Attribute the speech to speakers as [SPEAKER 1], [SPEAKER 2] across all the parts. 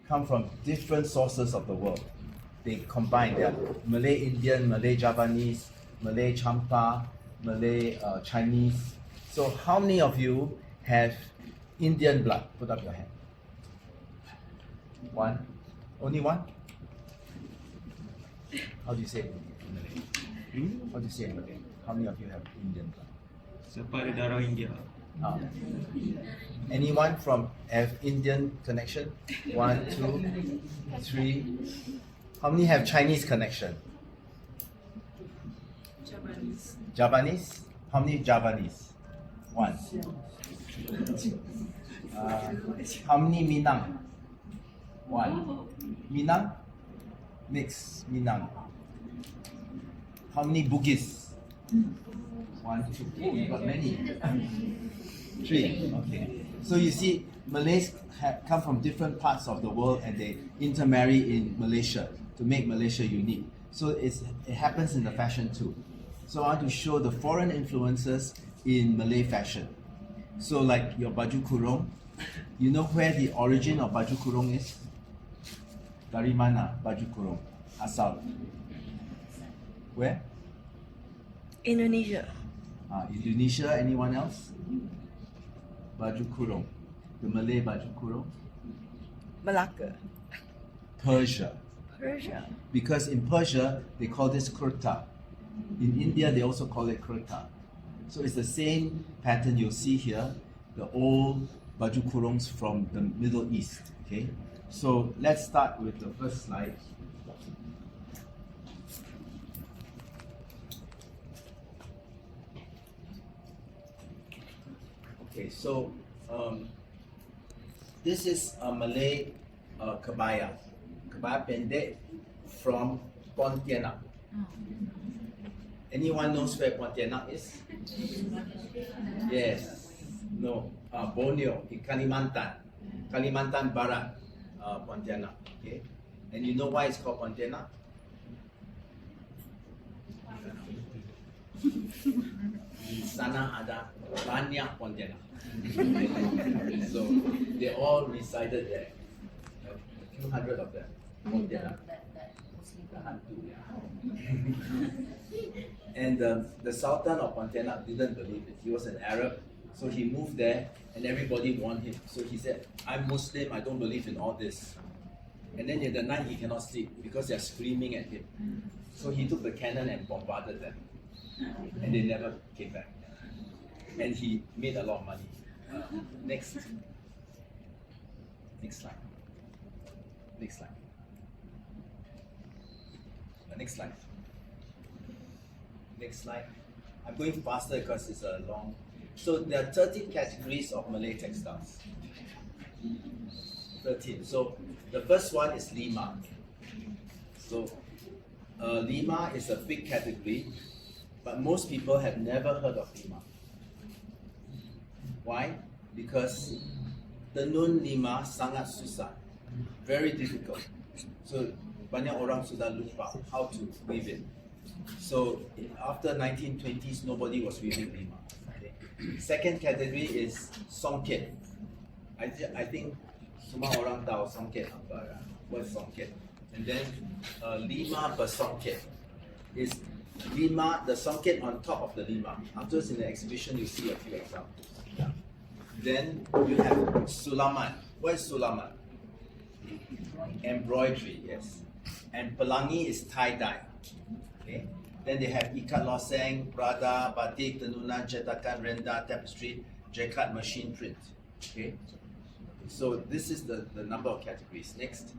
[SPEAKER 1] come from different sources of the world. They combine their Malay Indian, Malay Javanese, Malay Champa, Malay Chinese. So how many of you have Indian blood? Put up your hand. One? Only one? How do you say it in Malay? How do you say it in Malay? How many of you have Indian blood?
[SPEAKER 2] Siapa ada darah India?
[SPEAKER 1] Anyone from have Indian connection? 1, 2, 3. How many have Chinese connection? Javanese? How many Javanese? 1. How many Minang? 1. Minang? Mix Minang. How many Bugis? 1, 2. Oh, you got many. 3. Okay. So you see, Malays come from different parts of the world and they intermarry in Malaysia to make Malaysia unique. So it happens in the fashion too. So I want to show the foreign influences in Malay fashion. So like your baju kurung, you know where the origin of baju kurung is? Dari mana baju kurung? Asal. Where?
[SPEAKER 3] Indonesia.
[SPEAKER 1] Indonesia, anyone else? Baju kurung. The Malay baju kurung?
[SPEAKER 3] Malacca.
[SPEAKER 1] Persia.
[SPEAKER 3] Persia.
[SPEAKER 1] Because in Persia, they call this kurta. In India, they also call it kurta. So it's the same pattern you'll see here, the old baju kurungs from the Middle East. Okay, so let's start with the first slide. Okay, so this is a Malay kebaya pendek from Pontianak. Anyone knows where Pontianak is? Yes. No. Borneo in Kalimantan Barat, Pontianak. Okay. And you know why it's called Pontianak? Di sana ada banyak Pontianak. So they all resided there. A few hundred of them. Pontianak. And the Sultan of Pontianak didn't believe it. He was an Arab, so he moved there and everybody warned him. So he said, I'm Muslim, I don't believe in all this. And then in the night he cannot sleep because they're screaming at him. So he took the cannon and bombarded them. And they never came back. And he made a lot of money. Next. Next slide. Next slide. Next slide. Next slide. I'm going faster because it's a long. So there are 13 categories of Malay textiles. 13. So the first one is lima. So lima is a big category, but most people have never heard of lima. Why? Because tenun lima sangat susah, very difficult. So banyak orang sudah lupa how to weave it. So after 1920s, nobody was weaving lima. Okay. Second category is songket. I think semua orang tahu songket apa. What's songket? And then lima bersongket is lima, the songket on top of the lima. Afterwards in the exhibition, you see a few examples. Yeah. Then you have sulaman. What is sulaman? Embroidery, yes. And pelangi is tie-dye. Okay. Then they have ikat loseng, prada, batik, tenunan, cetakan, renda, tapestry, jacquard, machine print. Okay. So this is the number of categories. Next.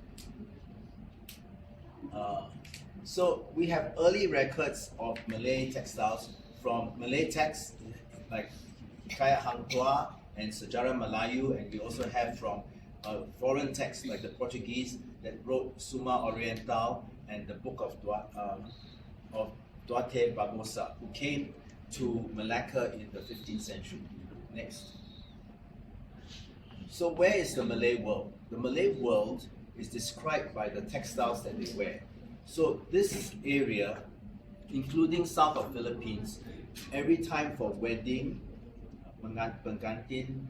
[SPEAKER 1] So we have early records of Malay textiles from Malay texts like Hikayat Hang Tuah and Sejarah Melayu, and we also have from foreign texts like the Portuguese that wrote Summa Oriental and the Book of Duarte Barbosa, who came to Malacca in the 15th century. Next. So where is the Malay world? The Malay world is described by the textiles that they wear. So this area, including south of Philippines, every time for wedding, pengantin,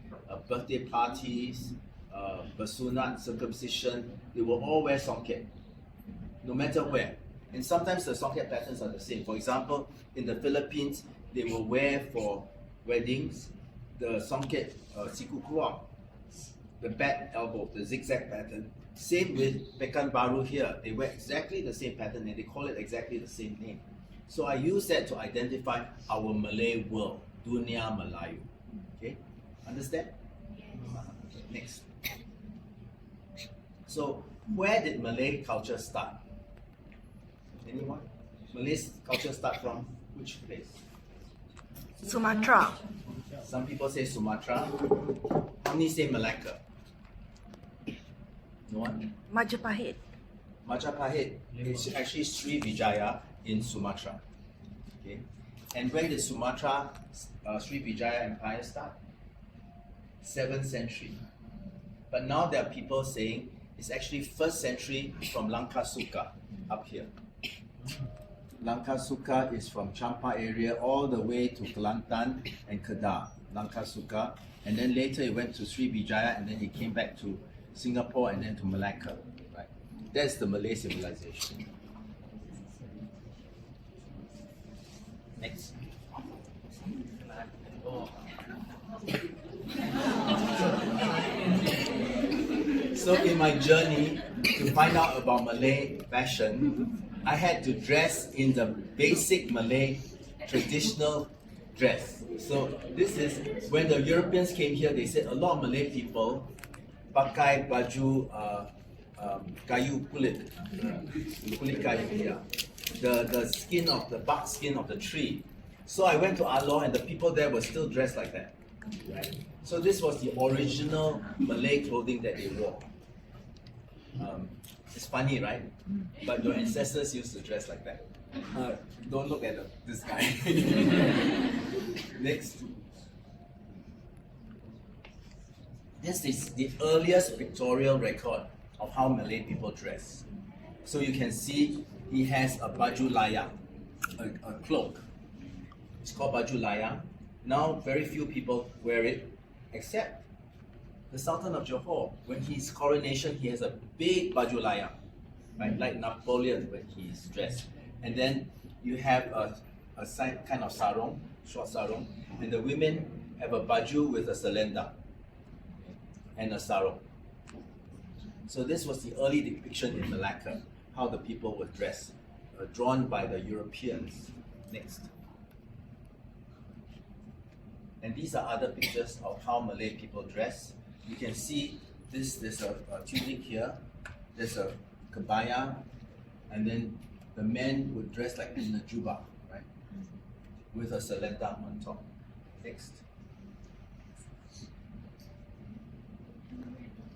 [SPEAKER 1] birthday parties, bersunat, circumcision, they will all wear songket, no matter where. And sometimes the songket patterns are the same. For example, in the Philippines, they will wear for weddings the songket siku keluar, the bat elbow, the zigzag pattern. Same with Pekanbaru here. They wear exactly the same pattern and they call it exactly the same name. So I use that to identify our Malay world, Dunia Melayu. Okay, understand? Okay, next. So where did Malay culture start? Anyone? Malay culture start from which place?
[SPEAKER 3] Sumatra.
[SPEAKER 1] Some people say Sumatra. How many say Malacca? No one?
[SPEAKER 3] Majapahit.
[SPEAKER 1] Majapahit is actually Srivijaya in Sumatra. Okay, and when did Sumatra Srivijaya Empire start? 7th century. But now there are people saying it's actually 1st century from Langkasuka up here. Langkasuka is from Champa area all the way to Kelantan and Kedah. Langkasuka, and then later it went to Srivijaya, and then it came back to Singapore and then to Malacca. Right? That's the Malay civilization. Next. So in my journey to find out about Malay fashion, I had to dress in the basic Malay traditional dress. So this is when the Europeans came here, they said a lot of Malay people pakai baju kayu kulit, kulit kayu, yeah. The skin of the bark skin of the tree. So I went to Alor and the people there were still dressed like that. Right? So this was the original Malay clothing that they wore. It's funny, right? But your ancestors used to dress like that. Don't look at this guy. Next. This is the earliest pictorial record of how Malay people dress. So you can see he has a baju layang, a cloak. It's called baju layang. Now very few people wear it, except the Sultan of Johor. When his coronation, he has a big baju layang, right? Like Napoleon when he's dressed. And then you have a kind of sarong, short sarong, and the women have a baju with a selendang and a sarong. So this was the early depiction in Malacca, how the people were dressed, drawn by the Europeans. Next. And these are other pictures of how Malay people dress. You can see this, there's a tunic here, there's a kebaya, and then the men would dress like in a juba, right? With a selendang on top. Next.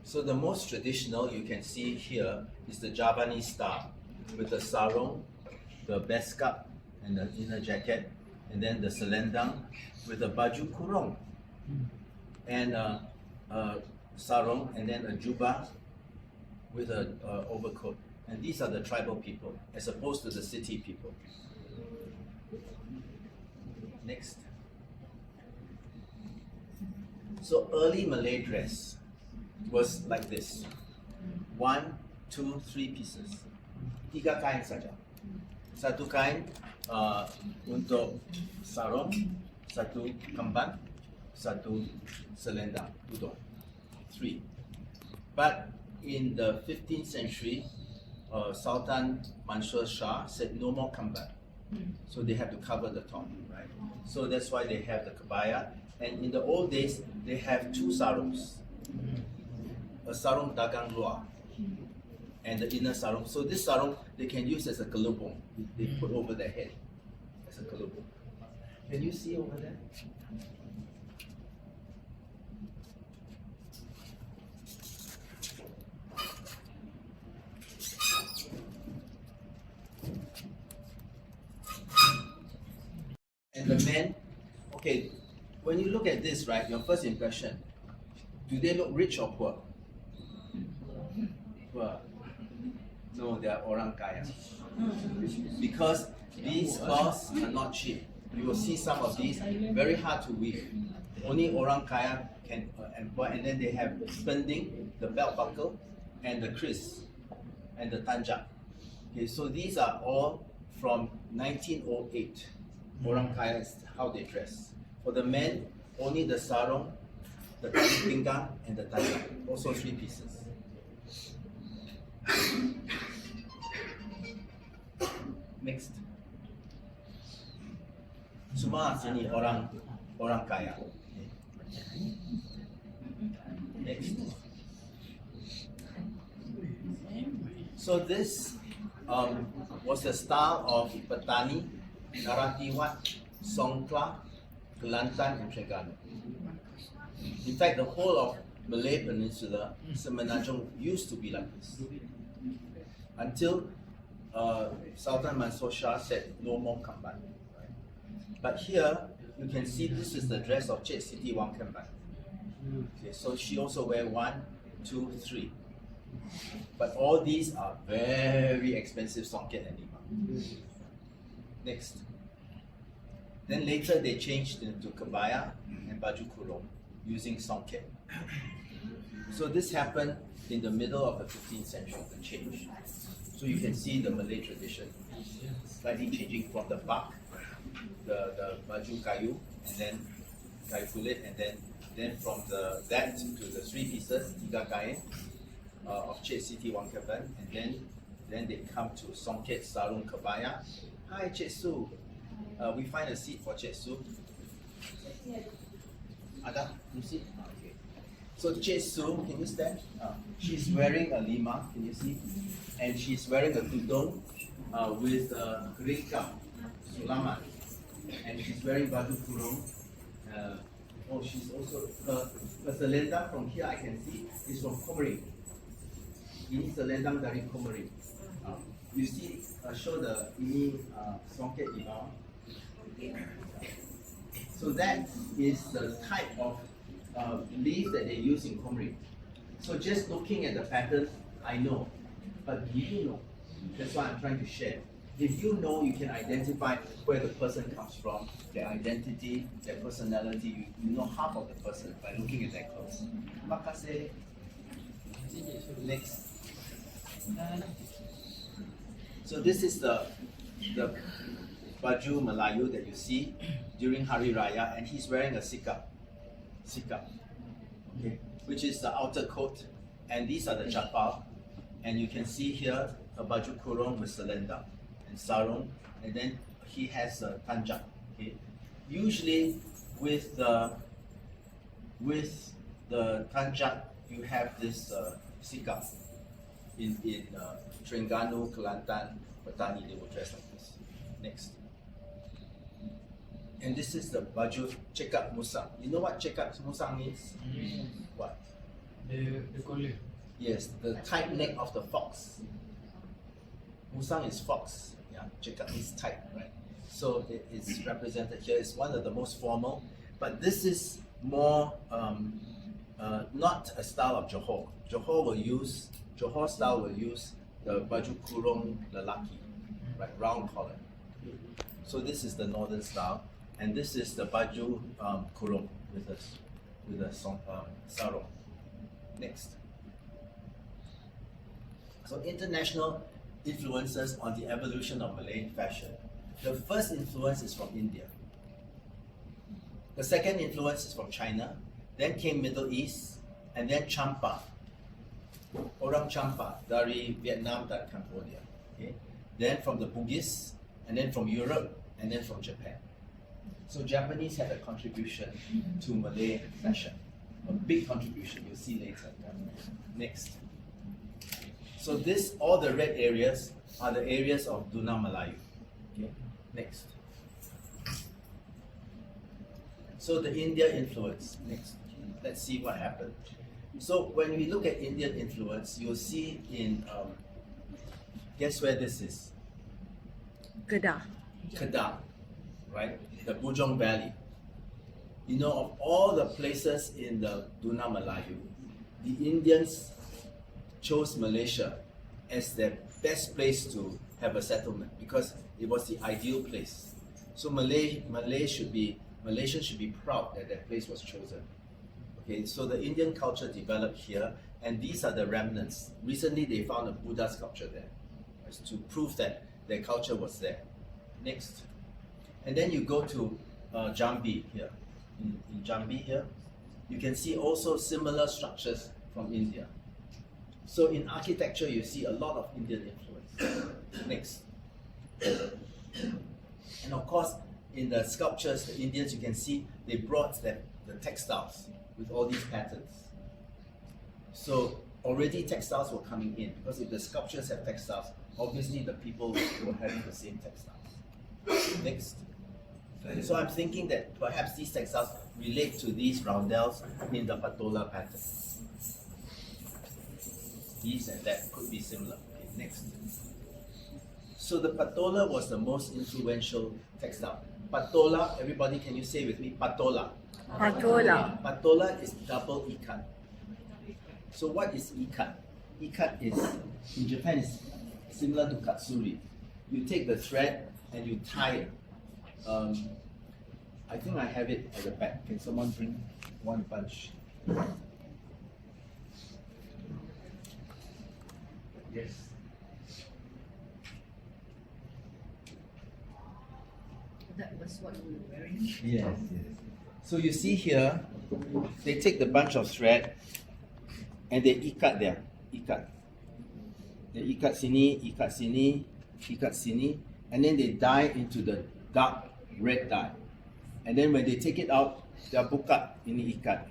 [SPEAKER 1] So the most traditional you can see here is the Javanese style with the sarong, the beskap and the inner jacket, and then the selendang with a baju kurung and sarong, and then a juba with an overcoat. And these are the tribal people as opposed to the city people. Next. So early Malay dress was like this. 1, 2, 3 pieces. 3 kain saja. Satu kain untuk sarong, satu kemban, satu selendang, tudung. 3. But in the 15th century, Sultan Mansur Shah said no more kemban. So they have to cover the top, right? So that's why they have the kebaya. And in the old days, they have 2 sarongs. A sarong dagang luar and the inner sarong. So this sarong they can use as a kelubung. They put over their head as a kelubung. Can you see over there? And the men, okay, when you look at this, right, your first impression, do they look rich or poor? Poor. No, they are orang kaya. Because these cloths are not cheap. You will see some of these, very hard to weave. Only orang kaya can employ, and then they have spending the belt buckle, and the kris, and the tanjak. Okay, so these are all from 1908. Orang Kaya is how they dress. For the men, only the sarong, the tali pinggang, and the tanjak. Also 3 pieces. Next. Semua sini orang kaya. Next. So this was the style of Petani, Naratiwat, Songkla, Kelantan, and Terengganu. In fact, the whole of Malay Peninsula, Semenanjung used to be like this. Until Sultan Mansur Shah said no more kamban. Right? But here, you can see this is the dress of Cik Siti Wang Kemban. Okay, so she also wear 1, 2, 3. But all these are very expensive songket and lima. Next. Then later they changed into kebaya and baju kurung using songket. So this happened in the middle of the 15th century, the change. So you can see the Malay tradition slightly changing from the bark, the baju kayu, and then kayu kulit, and then from that to the 3 pieces, tiga kain, of Cik Siti Wang Kemban, and then they come to songket sarung kebaya. Hi Cik Su, we find a seat for Cik Su. Ada, you see? Okay. So Cik Su, can you stand? She's wearing a lima, can you see? And she's wearing a tudung with a ringkam, sulaman, and she's wearing baju kurung. She's also her selendang from here I can see is from Komering. Ini selendang dari Komering. You see, show the ini songket di bawah. So that is the type of leaf that they use in Komering. So just looking at the pattern, I know. But do you know? That's what I'm trying to share. If you know, you can identify where the person comes from, their identity, their personality. You know half of the person by looking at their clothes. Makasih. Next. So this is the baju Melayu that you see during Hari Raya, and he's wearing a sikap, okay, which is the outer coat, and these are the chapal, and you can see here a baju kurung with selendang and sarung, and then he has a tanjak. Okay, usually with the tanjak you have this sikap. In Terengganu, Kelantan, Petani, they will dress like this. Next. And this is the baju cekak musang. You know what cekak musang means? What?
[SPEAKER 2] The collar.
[SPEAKER 1] Yes, the tight neck of the fox. Musang is fox. Yeah, cekak is tight, right? So it's represented here. It's one of the most formal, but this is more not a style of Johor. Johor style will use the baju kurung lelaki, right, round collar. So this is the northern style, and this is the baju kurung with a sarung. Next. So international influences on the evolution of Malay fashion. The first influence is from India. The second influence is from China. Then came Middle East, and then Champa. Orang Champa dari Vietnam dan Cambodia. Okay? Then from the Bugis, and then from Europe, and then from Japan. So Japanese had a contribution to Malay fashion. A big contribution, you'll see later. Next. So all the red areas are the areas of Duna Melayu. Okay? Next. So the India influence. Next. Let's see what happened. So when we look at Indian influence, you'll see in, guess where this is?
[SPEAKER 3] Kedah.
[SPEAKER 1] Kedah, right? The Bujong Valley. You know, of all the places in the Duna Melayu, the Indians chose Malaysia as their best place to have a settlement because it was the ideal place. So Malaysians should be proud that that place was chosen. Okay, so the Indian culture developed here, And these are the remnants. Recently, they found a Buddha sculpture there, as to prove that their culture was there. Next. And then you go to Jambi here. In Jambi here, you can see also similar structures from India. So in architecture, you see a lot of Indian influence. Next. And of course, in the sculptures, the Indians, you can see they brought the textiles with all these patterns. So already textiles were coming in, because if the sculptures have textiles, obviously the people were having the same textiles. Next. So I'm thinking that perhaps these textiles relate to these roundels in the patola pattern. These and that could be similar. Okay, next. So the patola was the most influential textile. Patola, everybody, can you say with me? Patola.
[SPEAKER 3] Patola.
[SPEAKER 1] Patola is double ikat. So what is ikat? Ikat is, in Japan, is similar to katsuri. You take the thread and you tie it. I think I have it at the back. Can someone bring one bunch? Yes.
[SPEAKER 3] That was what we were wearing.
[SPEAKER 1] Yes, yes. So you see here, they take the bunch of thread and they ikat there. Ikat. They ikat sini, ikat sini, ikat sini, and then they dye into the dark red dye. And then when they take it out, they are buka, ini ikat.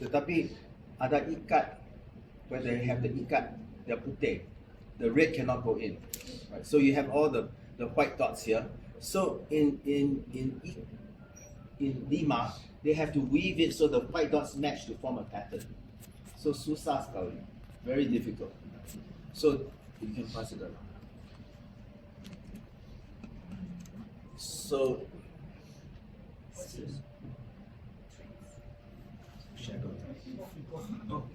[SPEAKER 1] Tetapi ada ikat, when they have the ikat, they are putih. The red cannot go in. Right? So you have all the white dots here. So in Lima, they have to weave it so the white dots match to form a pattern. So susah sekali, very difficult. So you can pass it around. So what's this? Shadow.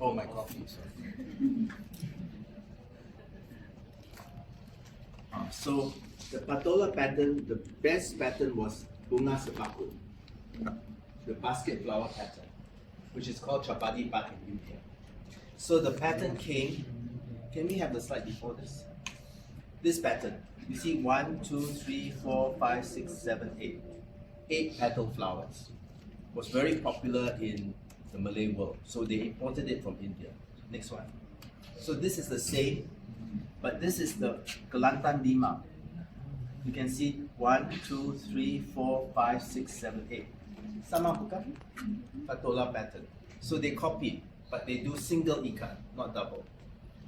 [SPEAKER 1] Oh, my coffee. Sorry. So the patola pattern, the best pattern was bunga sepaku, the basket flower pattern, which is called chapati pat in India. So the pattern came. Can we have the slide before this? This pattern. You see 1, 2, 3, 4, 5, 6, 7, 8. 8 petal flowers. Was very popular in the Malay world. So they imported it from India. Next one. So this is the same, but this is the Kelantan Lima. You can see 1, 2, 3, 4, 5, 6, 7, 8. Sama bukan? Patola pattern. So they copy, but they do single ikat, not double.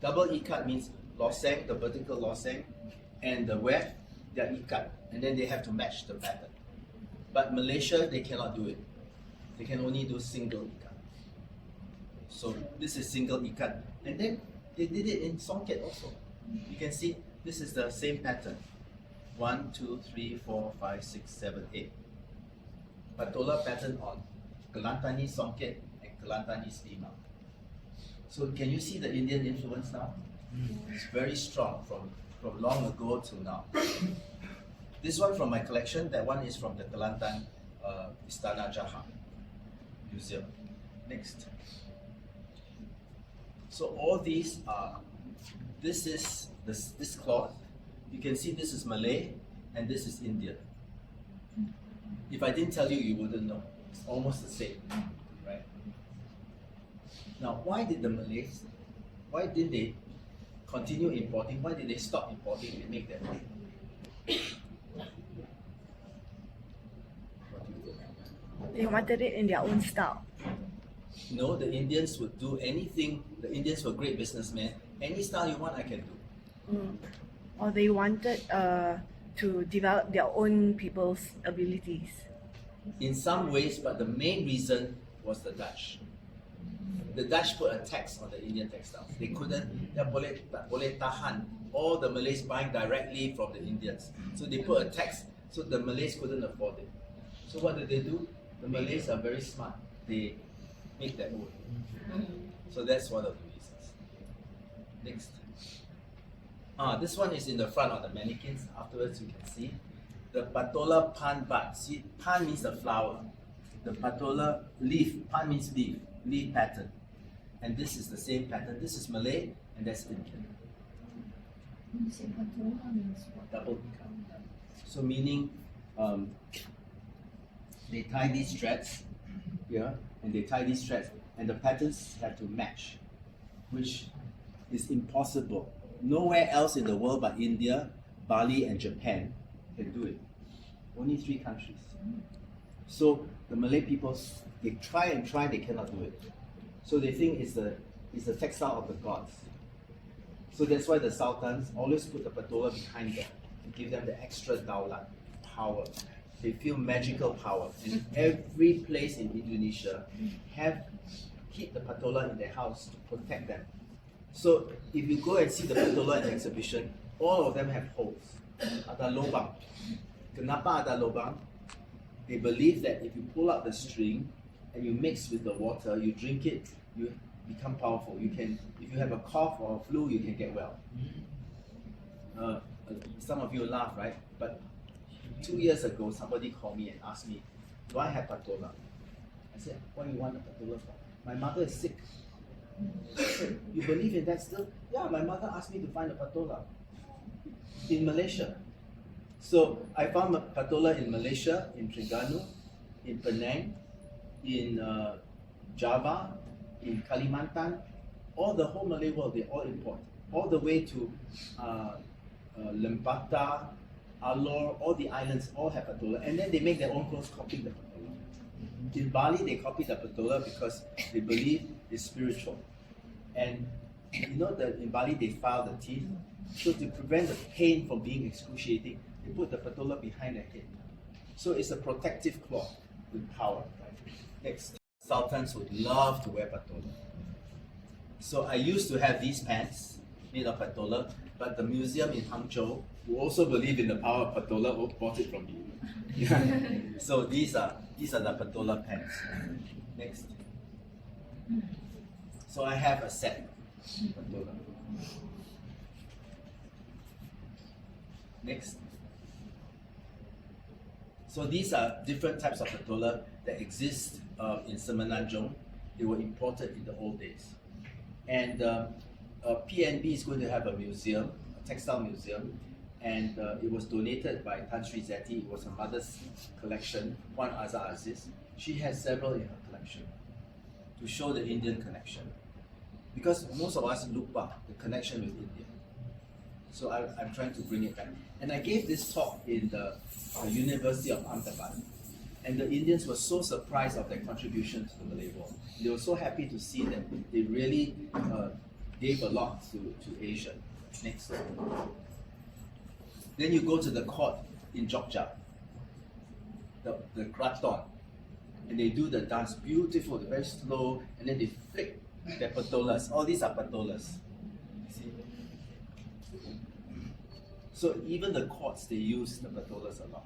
[SPEAKER 1] Double ikat means loseng, the vertical loseng, and the weft, they are ikat, and then they have to match the pattern. But Malaysia, they cannot do it. They can only do single ikat. So this is single ikat, and then they did it in songket also. You can see this is the same pattern. 1, 2, 3, 4, 5, 6, 7, 8. Patola pattern on Kelantanese songket and Kelantanese Lima. So can you see the Indian influence now? It's very strong from long ago to now. This one from my collection, that one is from the Kelantan Istana Jaha Museum. Next. So all these are, this is this cloth. You can see this is Malay and this is Indian. If I didn't tell you, you wouldn't know. It's almost the same, right? Now, why did the Malays, why didn't they continue importing? Why did they stop importing and make their own? What do you think?
[SPEAKER 3] They wanted it in their own style.
[SPEAKER 1] No, the Indians would do anything. The Indians were great businessmen. Any style you want, I can do.
[SPEAKER 3] Or they wanted to develop their own people's abilities.
[SPEAKER 1] In some ways, but the main reason was the Dutch. The Dutch put a tax on the Indian textiles. They couldn't, tak boleh tahan all the Malays buying directly from the Indians. So they put a tax, so the Malays couldn't afford it. So what did they do? The Malays are very smart. They make their own. So that's one of the reasons. Next. This one is in the front of the mannequins. Afterwards you can see. The patola pan bat. See, pan means the flower. The patola leaf, pan means leaf pattern. And this is the same pattern. This is Malay, and that's Indian. Double hikam. So meaning, they tie these threads here, and they tie these threads, and the patterns have to match, which is impossible. Nowhere else in the world but India, Bali, and Japan can do it. Only 3 countries. So the Malay people, they try and try, they cannot do it. So they think it's the textile of the gods. So that's why the sultans always put the patola behind them to give them the extra daulat, power. They feel magical power. And every place in Indonesia keep the patola in their house to protect them. So if you go and see the patola in the exhibition, all of them have holes. Ada lubang. Kenapa ada lubang? They believe that if you pull out the string and you mix with the water, you drink it, you become powerful. You can, if you have a cough or a flu, you can get well. Some of you laugh, right? But 2 years ago, somebody called me and asked me, do I have patola? I said, what do you want a patola for? My mother is sick. I said, you believe in that still? Yeah, my mother asked me to find a patola in Malaysia. So I found a patola in Malaysia, in Terengganu, in Penang, in Java, in Kalimantan, all the whole Malay world, they all import. All the way to Lembata, Alor, all the islands all have patola, and then they make their own clothes copying the patola. In Bali, they copy the patola because they believe it's spiritual. And you know that in Bali they file the teeth, so to prevent the pain from being excruciating, they put the patola behind the head. So it's a protective cloth with power. Right? Next, sultans would love to wear patola. So I used to have these pants made of patola, but the museum in Hangzhou, who also believe in the power of patola, bought it from me. So these are the patola pants. Next. So I have a set patola. Next. So these are different types of patola that exist in Semenanjung. They were imported in the old days. And PNB is going to have a museum, a textile museum, and it was donated by Tan Sri Zeti. It was her mother's collection, Puan Azhar Aziz. She has several in her collection to show the Indian connection. Because most of us look back the connection with India. So I'm trying to bring it back. And I gave this talk in the University of Ahmedabad. And the Indians were so surprised of their contribution to the Malay world. They were so happy to see that they really gave a lot to Asia. Next. Then you go to the court in Jogja, the kraton, and they do the dance beautiful, very slow, and then they flick their patolas. All these are patolas. See? So even the courts, they use the patolas a lot.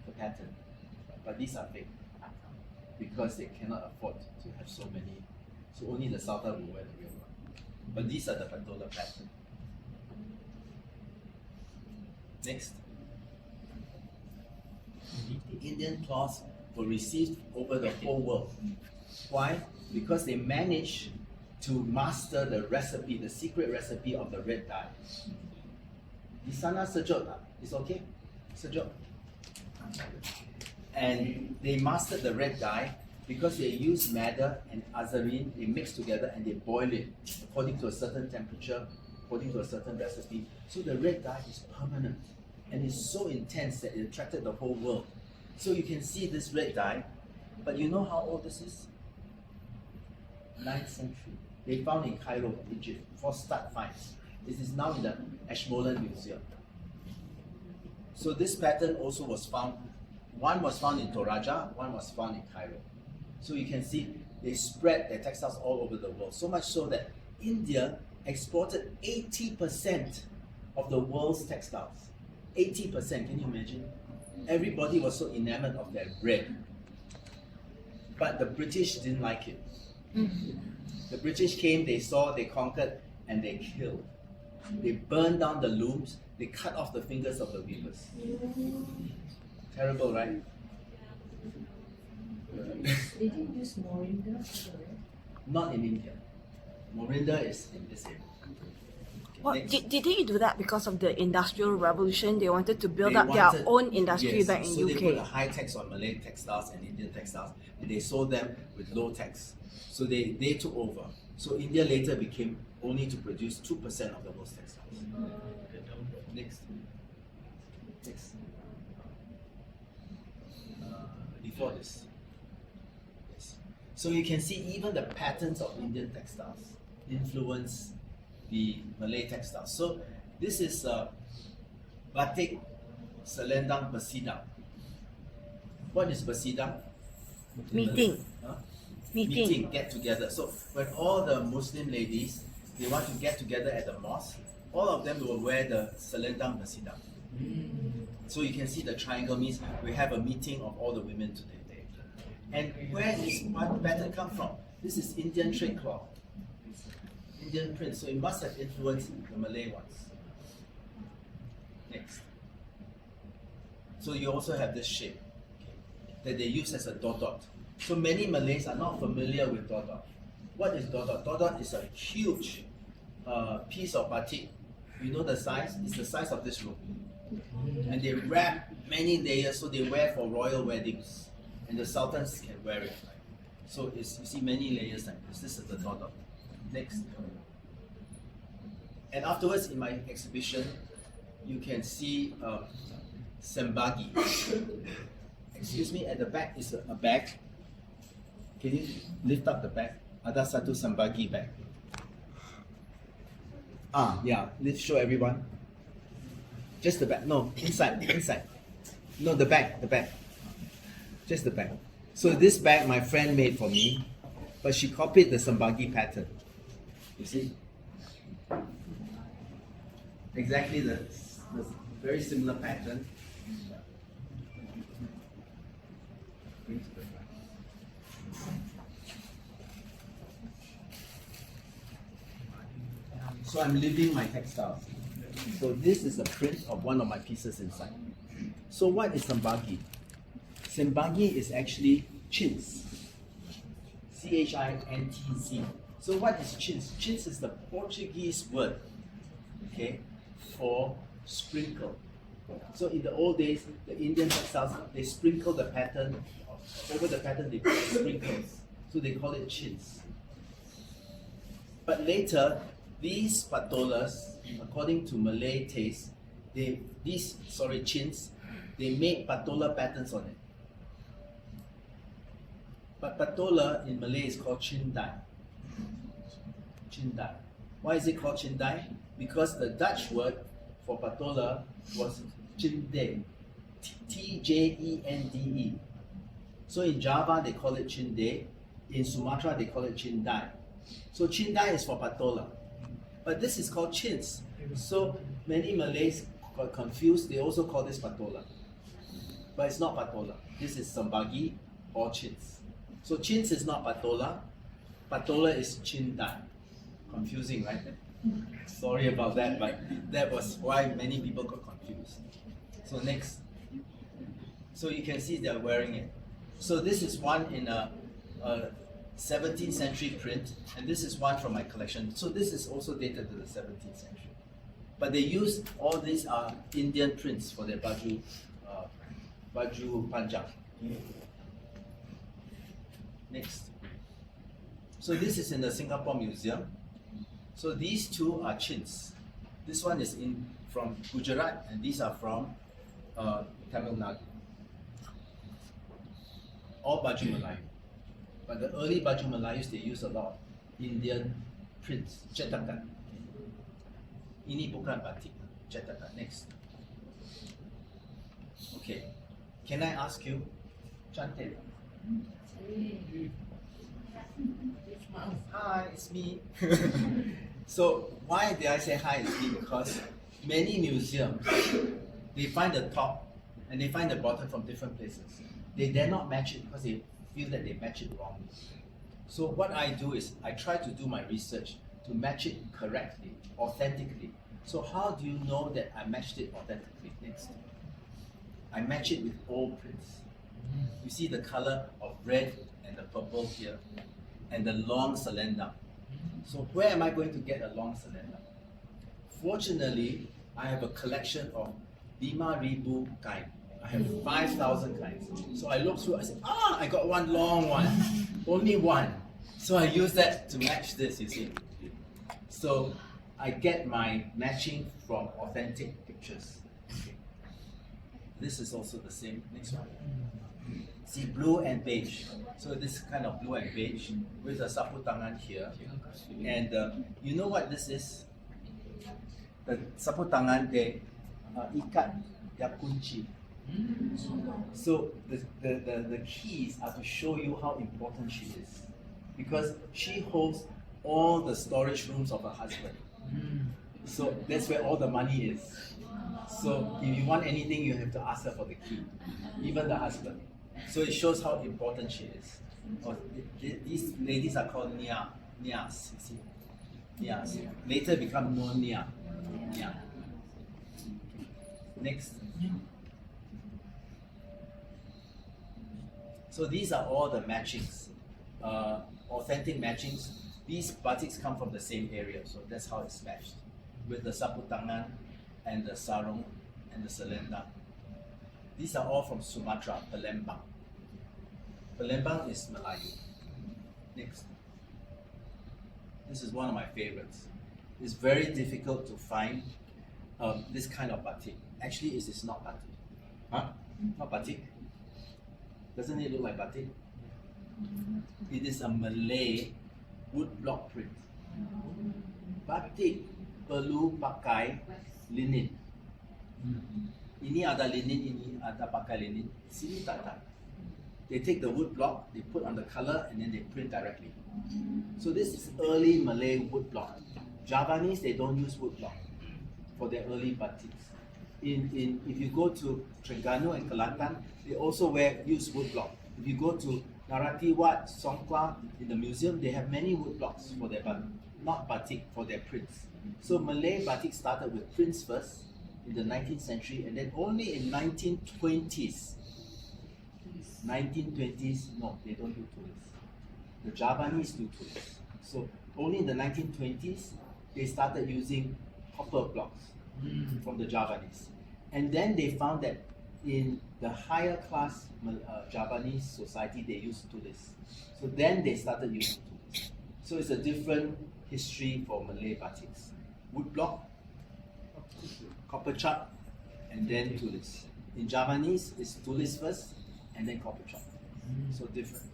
[SPEAKER 1] The pattern. But these are fake because they cannot afford to have so many. So only the Sultan will wear the real one. But these are the patola pattern. Next. The Indian cloths were received over the whole world. Why? Because they managed to master the recipe, the secret recipe of the red dye. Di sana sejuk tak? It's okay? Sejuk. And they mastered the red dye because they use madder and azarin, they mix together and they boil it according to a certain temperature, according to a certain recipe. So the red dye is permanent and it's so intense that it attracted the whole world. So you can see this red dye, but you know how old this is? 9th century. They found in Cairo, Egypt, for stud finds. This is now in the Ashmolean Museum. So this pattern also was found, one was found in Toraja, one was found in Cairo. So you can see they spread their textiles all over the world, so much so that India exported 80% of the world's textiles. 80%, can you imagine? Everybody was so enamored of their red. But the British didn't like it. The British came, they saw, they conquered, and they killed. They burned down the looms, they cut off the fingers of the weavers. Terrible, right?
[SPEAKER 4] They didn't use moringa for that.
[SPEAKER 1] Not in India. Morinda is in this area.
[SPEAKER 3] What,
[SPEAKER 1] Next.
[SPEAKER 3] did they do that because of the Industrial Revolution? They wanted to build
[SPEAKER 1] They
[SPEAKER 3] up their
[SPEAKER 1] wanted-
[SPEAKER 3] own industry
[SPEAKER 1] yes,
[SPEAKER 3] back in
[SPEAKER 1] so they put a
[SPEAKER 3] UK.
[SPEAKER 1] high tax on Malay textiles and Indian textiles, and they sold them with low tax. So they took over. So India later became only to produce 2% of the world's textiles. Next. Next. Before this. Yes. So you can see even the patterns of Indian textiles influence the Malay textiles. So this is batik selendang bersidang. What is bersidang?
[SPEAKER 3] Meeting.
[SPEAKER 1] Huh?
[SPEAKER 3] Meeting.
[SPEAKER 1] Get together. So when all the Muslim ladies they want to get together at the mosque, all of them will wear the selendang bersidang. So you can see the triangle means we have a meeting of all the women today. And where does this pattern come from? This is Indian trade cloth, Indian print. So it must have influenced the Malay ones. Next. So you also have this shape that they use as a dodot. So many Malays are not familiar with dodot. What is dodot? Dodot is a huge piece of batik. You know the size? It's the size of this room. And they wrap many layers, so they wear for royal weddings. And the sultans can wear it. So it's, you see many layers like this. This is the dodot. Next. And afterwards in my exhibition, you can see sembagi. Excuse me, at the back is a bag. Can you lift up the bag? Ada satu sembagi bag. Yeah, let's show everyone. Just the bag. No, inside. No, the bag. Just the bag. So this bag my friend made for me, but she copied the sembagi pattern. You see? Exactly the very similar pattern. So I'm leaving my textiles. So this is a print of one of my pieces inside. So what is sembagi? Sembagi is actually chintz. CHINTZ. So what is chintz? Chintz is the Portuguese word, okay, for sprinkle. So in the old days, the Indian textiles, they sprinkle the pattern, over the pattern they put sprinkles. So they call it chintz. But later, these patolas, according to Malay taste, chintz, they made patola patterns on it. But patola in Malay is called chindai. Chindai. Why is it called chindai? Because the Dutch word for patola was chinde. Tjende. So in Java they call it chinde. In Sumatra they call it chindai. So chindai is for patola. But this is called chintz. So many Malays got confused. They also call this patola. But it's not patola. This is sembagi or chintz. So chintz is not patola. Patola is chindai. Confusing, right? Sorry about that, but that was why many people got confused. So next. So you can see they're wearing it. So this is one in a 17th century print, and this is one from my collection. So this is also dated to the 17th century. But they use all these Indian prints for their baju panjang. Next. So this is in the Singapore Museum. So these two are chintz. This one is from Gujarat, and these are from Tamil Nadu. All baju Melayu. But the early baju Melayus, they use a lot of Indian prints, cetakan. Ini bukan batik, cetakan. Next. Okay. Can I ask you, cantik? Hi, it's me. So why did I say hi, it's me? Because many museums, they find the top and they find the bottom from different places. They dare not match it because they feel that they match it wrongly. So what I do is I try to do my research to match it correctly, authentically. So how do you know that I matched it authentically? Next. I match it with old prints. You see the color of red and the purple here, and the long selendang. So where am I going to get a long selendang? Fortunately, I have a collection of 5,000 kain. I have 5,000 kains. So I look through, I say, I got one long one. Only one. So I use that to match this, you see. So I get my matching from authentic pictures. This is also the same. Next one. See, blue and beige. So this kind of blue and beige with a sapu tangan here. And you know what this is? The sapu tangan, they ikat their kunci. So the keys are to show you how important she is. Because she holds all the storage rooms of her husband. So that's where all the money is. So if you want anything, you have to ask her for the key, even the husband. So it shows how important she is. These ladies are called nias, you see. Nias. Later become nonia. Nia. Next. So these are all the matchings, authentic matchings. These batiks come from the same area, so that's how it's matched with the sapu tangan and the sarung and the selendang. These are all from Sumatra, Palembang. Palembang is Melayu. Next. This is one of my favorites. It's very difficult to find this kind of batik. Actually, it is not batik. Huh? Not batik? Doesn't it look like batik? It is a Malay wood block print. Batik perlu pakai linen. Ini ada linen, ini ada pakai linen. Sini tak ada. They take the wood block, they put on the color, and then they print directly. So this is early Malay wood block. Javanese, they don't use wood block for their early batiks. If you go to Terengganu and Kelantan, they also use wood block. If you go to Narati Wat, Songkla, in the museum, they have many wood blocks for their not batik, for their prints. So Malay batik started with prints first in the 19th century, and then only in 1920s, no, they don't do tulis. The Javanese do tulis. So only in the 1920s, they started using copper blocks from the Javanese. And then they found that in the higher class Javanese society, they used tulis. So then they started using tulis. So it's a different history for Malay batiks. Wood block, copper chop, and then tulis. In Javanese, it's tulis first, and then copper chop. So different.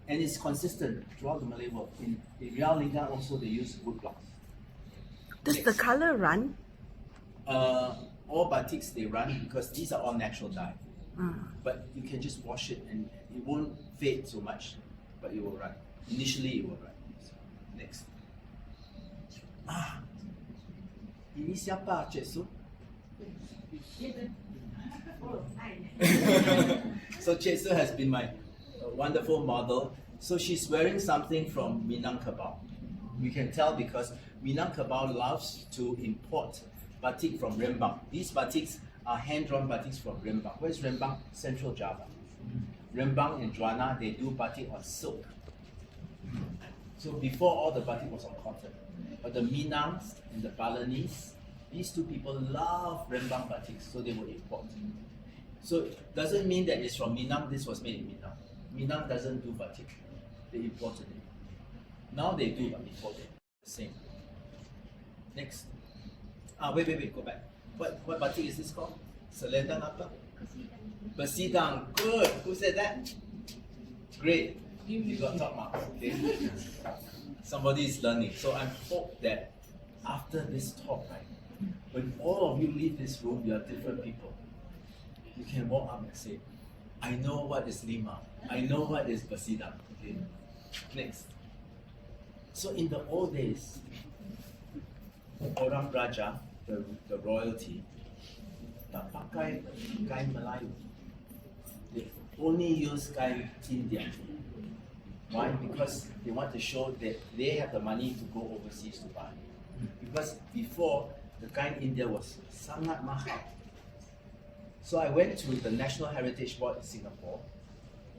[SPEAKER 1] And it's consistent throughout the Malay world. In Riau Linggang also, they use wood blocks.
[SPEAKER 3] Does the color run?
[SPEAKER 1] All batiks, they run because these are all natural dye. But you can just wash it and it won't fade so much, but it will run. Initially, it will run. So, next. Ini siapa, Cik Su? So Cik Su has been my wonderful model. So she's wearing something from Minangkabau. We can tell because Minangkabau loves to import batik from Rembang. These batiks are hand-drawn batiks from Rembang. Where's Rembang? Central Java. Rembang and Juana, they do batik on silk. So before, all the batik was on cotton. But the Minangs and the Balinese, these two people love Rembang batiks, so they will import. So it doesn't mean that it's from Minang, this was made in Minang. Minang doesn't do batik, they imported it. Now they do, but before they the same. Next. Wait, go back. What batik is this called? Selendang apa? Besidang. Good. Who said that? Great. You got top marks. Okay. Somebody is learning. So I hope that after this talk, right, when all of you leave this room, you are different people. You can walk up and say, I know what is lima. I know what is besidang. Okay. Next. So in the old days, orang Raja, the royalty, tak pakai kain Melayu. They only use kain Indian. Why? Because they want to show that they have the money to go overseas to buy. Because before, the kain India was sangat mahal. So I went to the National Heritage Board in Singapore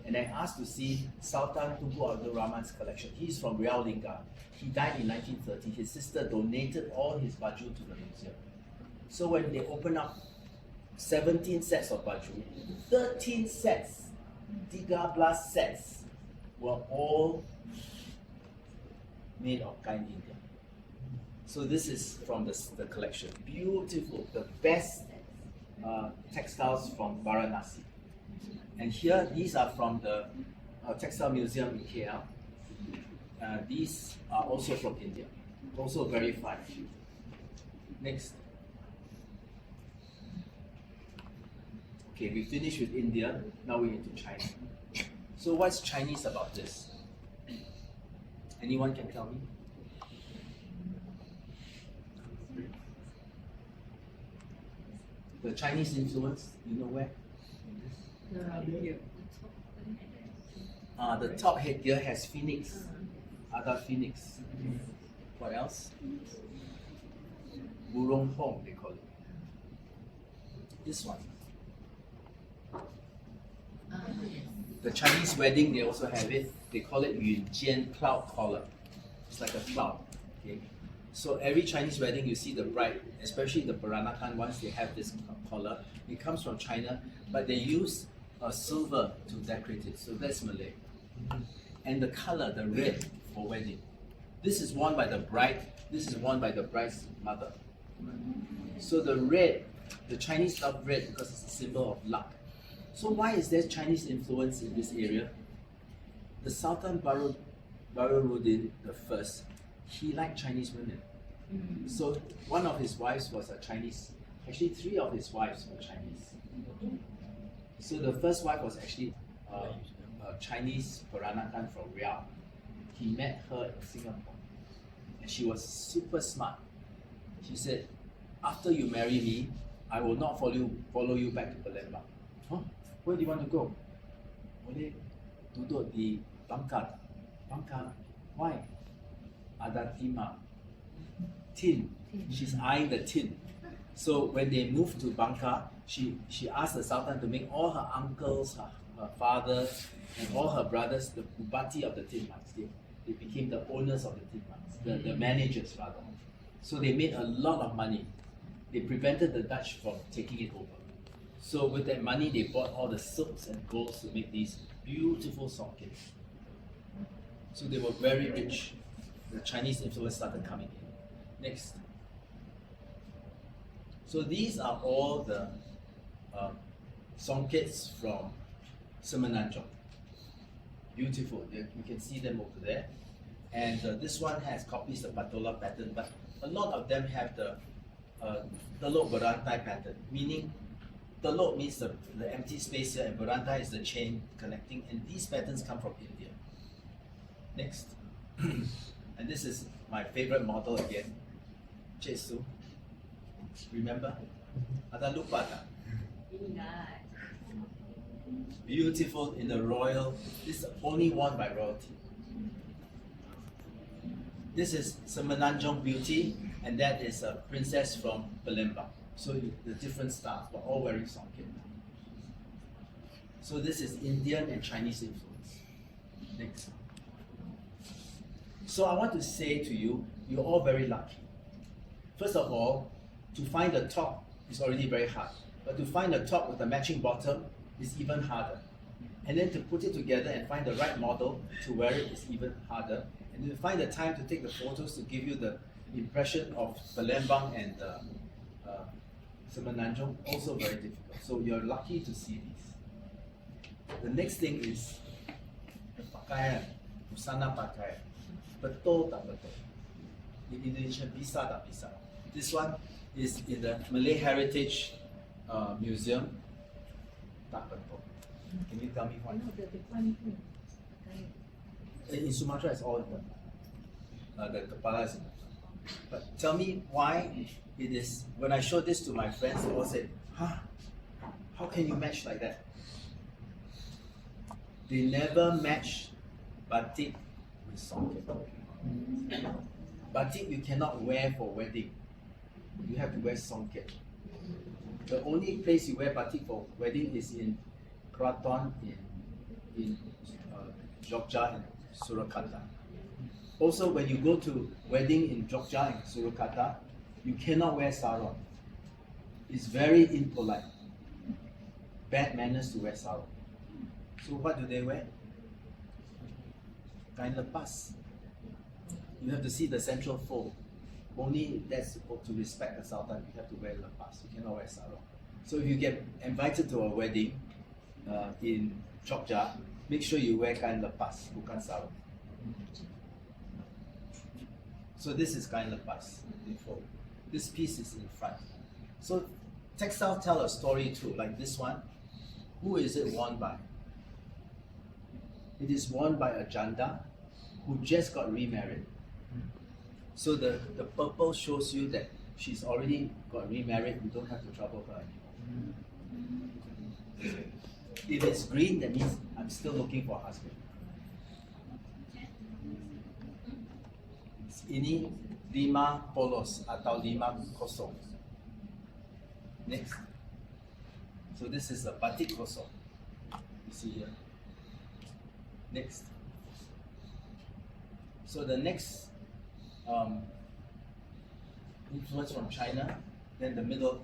[SPEAKER 1] and I asked to see Sultan Tunku Abdul Rahman's collection. He's from Riau Lingga. He died in 1930. His sister donated all his baju to the museum. So when they opened up 17 sets of baju, 13 sets, 13 sets, were all made of kain India. So this is from the collection. Beautiful, the best textiles from Varanasi. And here, these are from the Textile Museum in KL. These are also from India, also very fine. Next. Okay, we finished with India, now we're into China. So what's Chinese about this? Anyone can tell me? The Chinese influence, you know where? The top headgear has phoenix, other phoenix. What else? Burong Hong, they call it. This one. The Chinese wedding, they also have it. They call it Yun Jian cloud collar. It's like a cloud. Okay. So every Chinese wedding, you see the bride, especially the Peranakan ones, they have this collar. It comes from China, but they use silver to decorate it. So that's Malay. And the color, the red for wedding. This is worn by the bride. This is worn by the bride's mother. So the red, the Chinese love red because it's a symbol of luck. So why is there Chinese influence in this area? The Sultan Baharuddin I, he liked Chinese women. So one of his wives was a Chinese, actually 3 of his wives were Chinese. So the first wife was actually a Chinese Peranakan from Riau. He met her in Singapore and she was super smart. She said, after you marry me, I will not follow you back to Palembang. Huh? Where do you want to go? Boleh duduk di Bangka. Bangka? Why? Ada timah. Tin. She's eyeing the tin. So when they moved to Bangka, she asked the Sultan to make all her uncles, her father, and all her brothers the bupati of the tin mines. They became the owners of the tin mines, the managers rather. So they made a lot of money. They prevented the Dutch from taking it over. So with that money, they bought all the silks and golds to make these beautiful songkets. So they were very rich. The Chinese influence started coming in. Next. So these are all the songkets from Semenanjung. Beautiful. You can see them over there. And this one has copies of Patola pattern, but a lot of them have the Teluk Berantai pattern, meaning Teluk means the empty space here, and Berantai is the chain connecting, and these patterns come from India. Next. And this is my favorite model again, Jesu. Remember? Ada lupa tak? Beautiful in the royal, this is only worn by royalty. This is Semenanjung Beauty, and that is a princess from Palembang. So the different styles, but all wearing songket. So this is Indian and Chinese influence. Next. So I want to say to you, you're all very lucky. First of all, to find the top is already very hard, but to find the top with a matching bottom is even harder. And then to put it together and find the right model to wear it is even harder. And to find the time to take the photos to give you the impression of Palembang and Semenanjung, also very difficult. So you're lucky to see these. The next thing is pakaian, busana pakaian. Betul tak betul? In Indonesia, bisa tak bisa? This one is in the Malay Heritage Museum. Tak betul. Can you tell me why? In Sumatra, it's all in the kepala is in the. But tell me why it is. When I showed this to my friends, they all said, "Huh? How can you match like that?" They never match batik with songket. Batik you cannot wear for wedding. You have to wear songket. The only place you wear batik for wedding is in Kraton, in Jogja and Surakarta. Also, when you go to wedding in Jogja and Surakarta, you cannot wear sarong. It's very impolite. Bad manners to wear sarong. So what do they wear? Kain lepas. You have to see the central fold. Only that's to respect the Sultan, you have to wear lepas. You cannot wear sarong. So if you get invited to a wedding in Jogja, make sure you wear kain lepas, bukan sarong. So this is kain lepas. This piece is in front. So textiles tell a story too, like this one. Who is it worn by? It is worn by a janda who just got remarried. So the purple shows you that she's already got remarried, you don't have to trouble her anymore. If it's green, that means I'm still looking for a husband. Ini 5 polos atau 5 kosong. Next. So this is a batik kosong. You see here. Next. So the next influence from China, then the middle,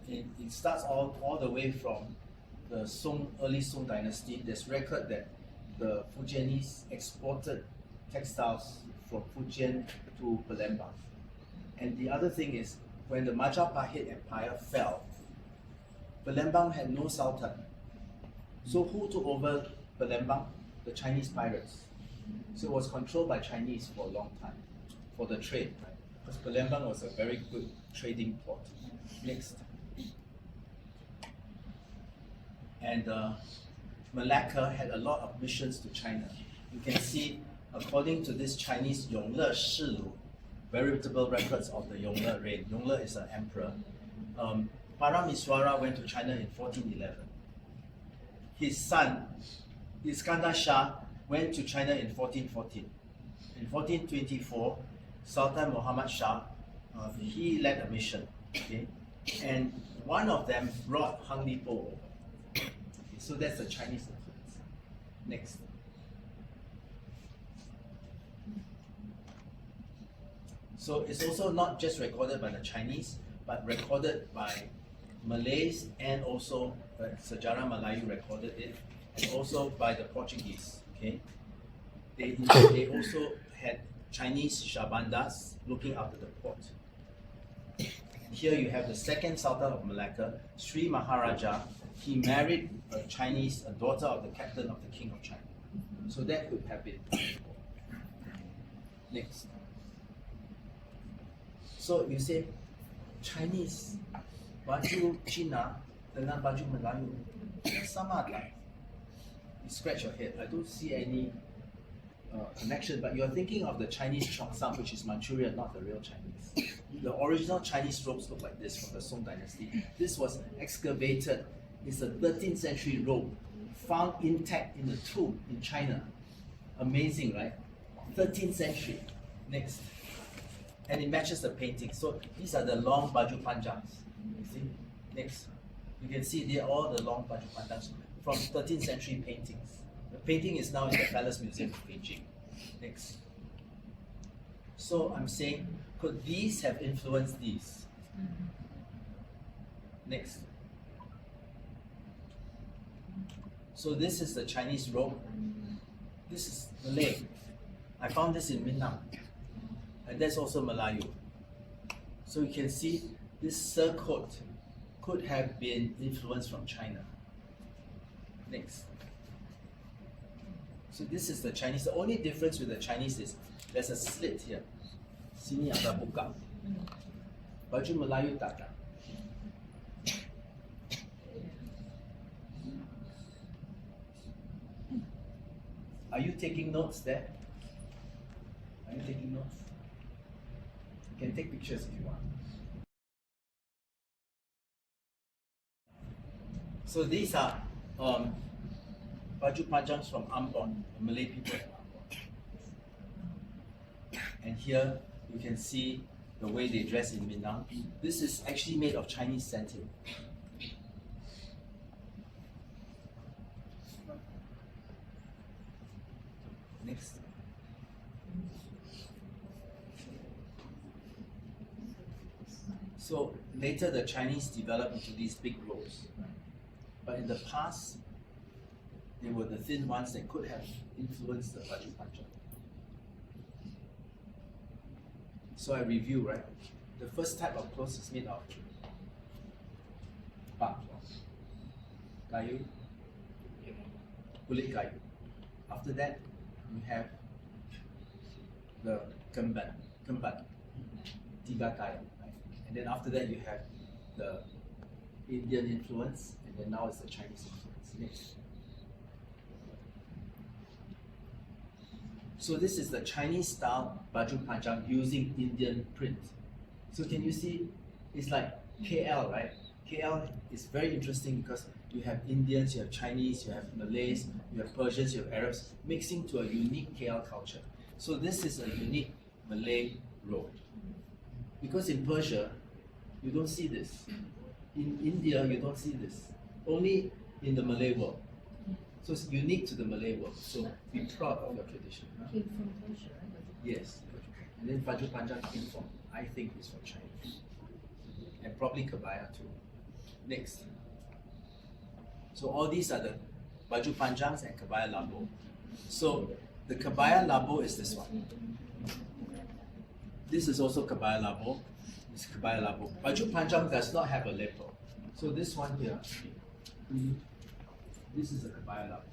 [SPEAKER 1] it starts all the way from the early Song dynasty. There's record that the Fujianese exported textiles from Fujian to Palembang. And the other thing is, when the Majapahit Empire fell, Palembang had no sultan. So who took over Palembang? The Chinese pirates. So it was controlled by Chinese for a long time, for the trade, right? Because Palembang was a very good trading port. Next. And Malacca had a lot of missions to China. You can see, according to this Chinese Yongle Shilu, veritable records of the Yongle reign. Yongle is an emperor. Paramiswara went to China in 1411. His son, Iskandar Shah, went to China in 1414. In 1424, Sultan Muhammad Shah, he led a mission, okay? And one of them brought Hang Li Po over. Okay, so that's the Chinese influence. Next. So it's also not just recorded by the Chinese, but recorded by Malays, and also Sejarah Melayu recorded it, and also by the Portuguese. Okay, they also had Chinese shabandas looking after the port. Here you have the second Sultan of Malacca, Sri Maharaja. He married a daughter of the captain of the King of China. So that could have been. Next. So you say Chinese baju Cina dengan baju Melayu sama tak? You scratch your head. I don't see any connection, but you're thinking of the Chinese Cheongsam, which is Manchurian, not the real Chinese. The original Chinese robes look like this from the Song dynasty. This was excavated. It's a 13th century robe found intact in a tomb in China. Amazing, right? 13th century. Next. And it matches the painting. So these are the long baju panjangs. You see? Next. You can see they're all the long baju panjangs from 13th century paintings. The painting is now in the Palace Museum of Beijing. Next. So I'm saying, could these have influenced these? Next. So this is the Chinese robe. This is Malay. I found this in Minang. And that's also Melayu. So you can see this surcoat could have been influenced from China. Next. So this is the Chinese. The only difference with the Chinese is there's a slit here. Sini ada buka. Baju Melayu tak ada. Are you taking notes there? Are you taking notes? You can take pictures if you want. So these are baju panjangs from Ambon, the Malay people of Ambon. And here you can see the way they dress in Minang. This is actually made of Chinese satin. Next. So later the Chinese developed into these big robes. But in the past, they were the thin ones that could have influenced the baju panjang. So I review, right? The first type of clothes is made of bark, kayu, kulit kayu. After that, we have the kemban, tiga kayu. Right? And then after that, you have the Indian influence, and then now it's the Chinese influence. Next. So this is the Chinese style baju panjang using Indian print. So can you see, it's like KL, right? KL is very interesting because you have Indians, you have Chinese, you have Malays, you have Persians, you have Arabs, mixing to a unique KL culture. So this is a unique Malay robe. Because in Persia, you don't see this. In India, you don't see this. Only in the Malay world. So it's unique to the Malay world. So be proud of your tradition.
[SPEAKER 4] Came from Persia, right?
[SPEAKER 1] Yes. And then baju panjang came from, I think, is from China. And probably kebaya too. Next. So all these are the baju panjangs and kebaya labo. So the kebaya labo is this one. This is also kebaya labo. This is kebaya labo. Baju panjang does not have a lapel. So this one here, this is a kebaya labo.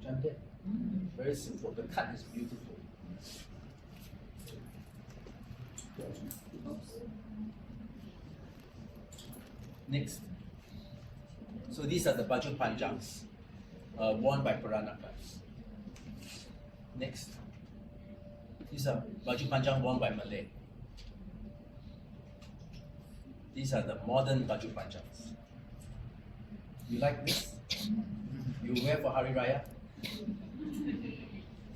[SPEAKER 1] Cantik. Very simple. The cut is beautiful. Next. So these are the baju panjangs worn by Peranakans. Next. These are baju panjang worn by Malay. These are the modern baju panjangs. You like this? You wear for Hari Raya?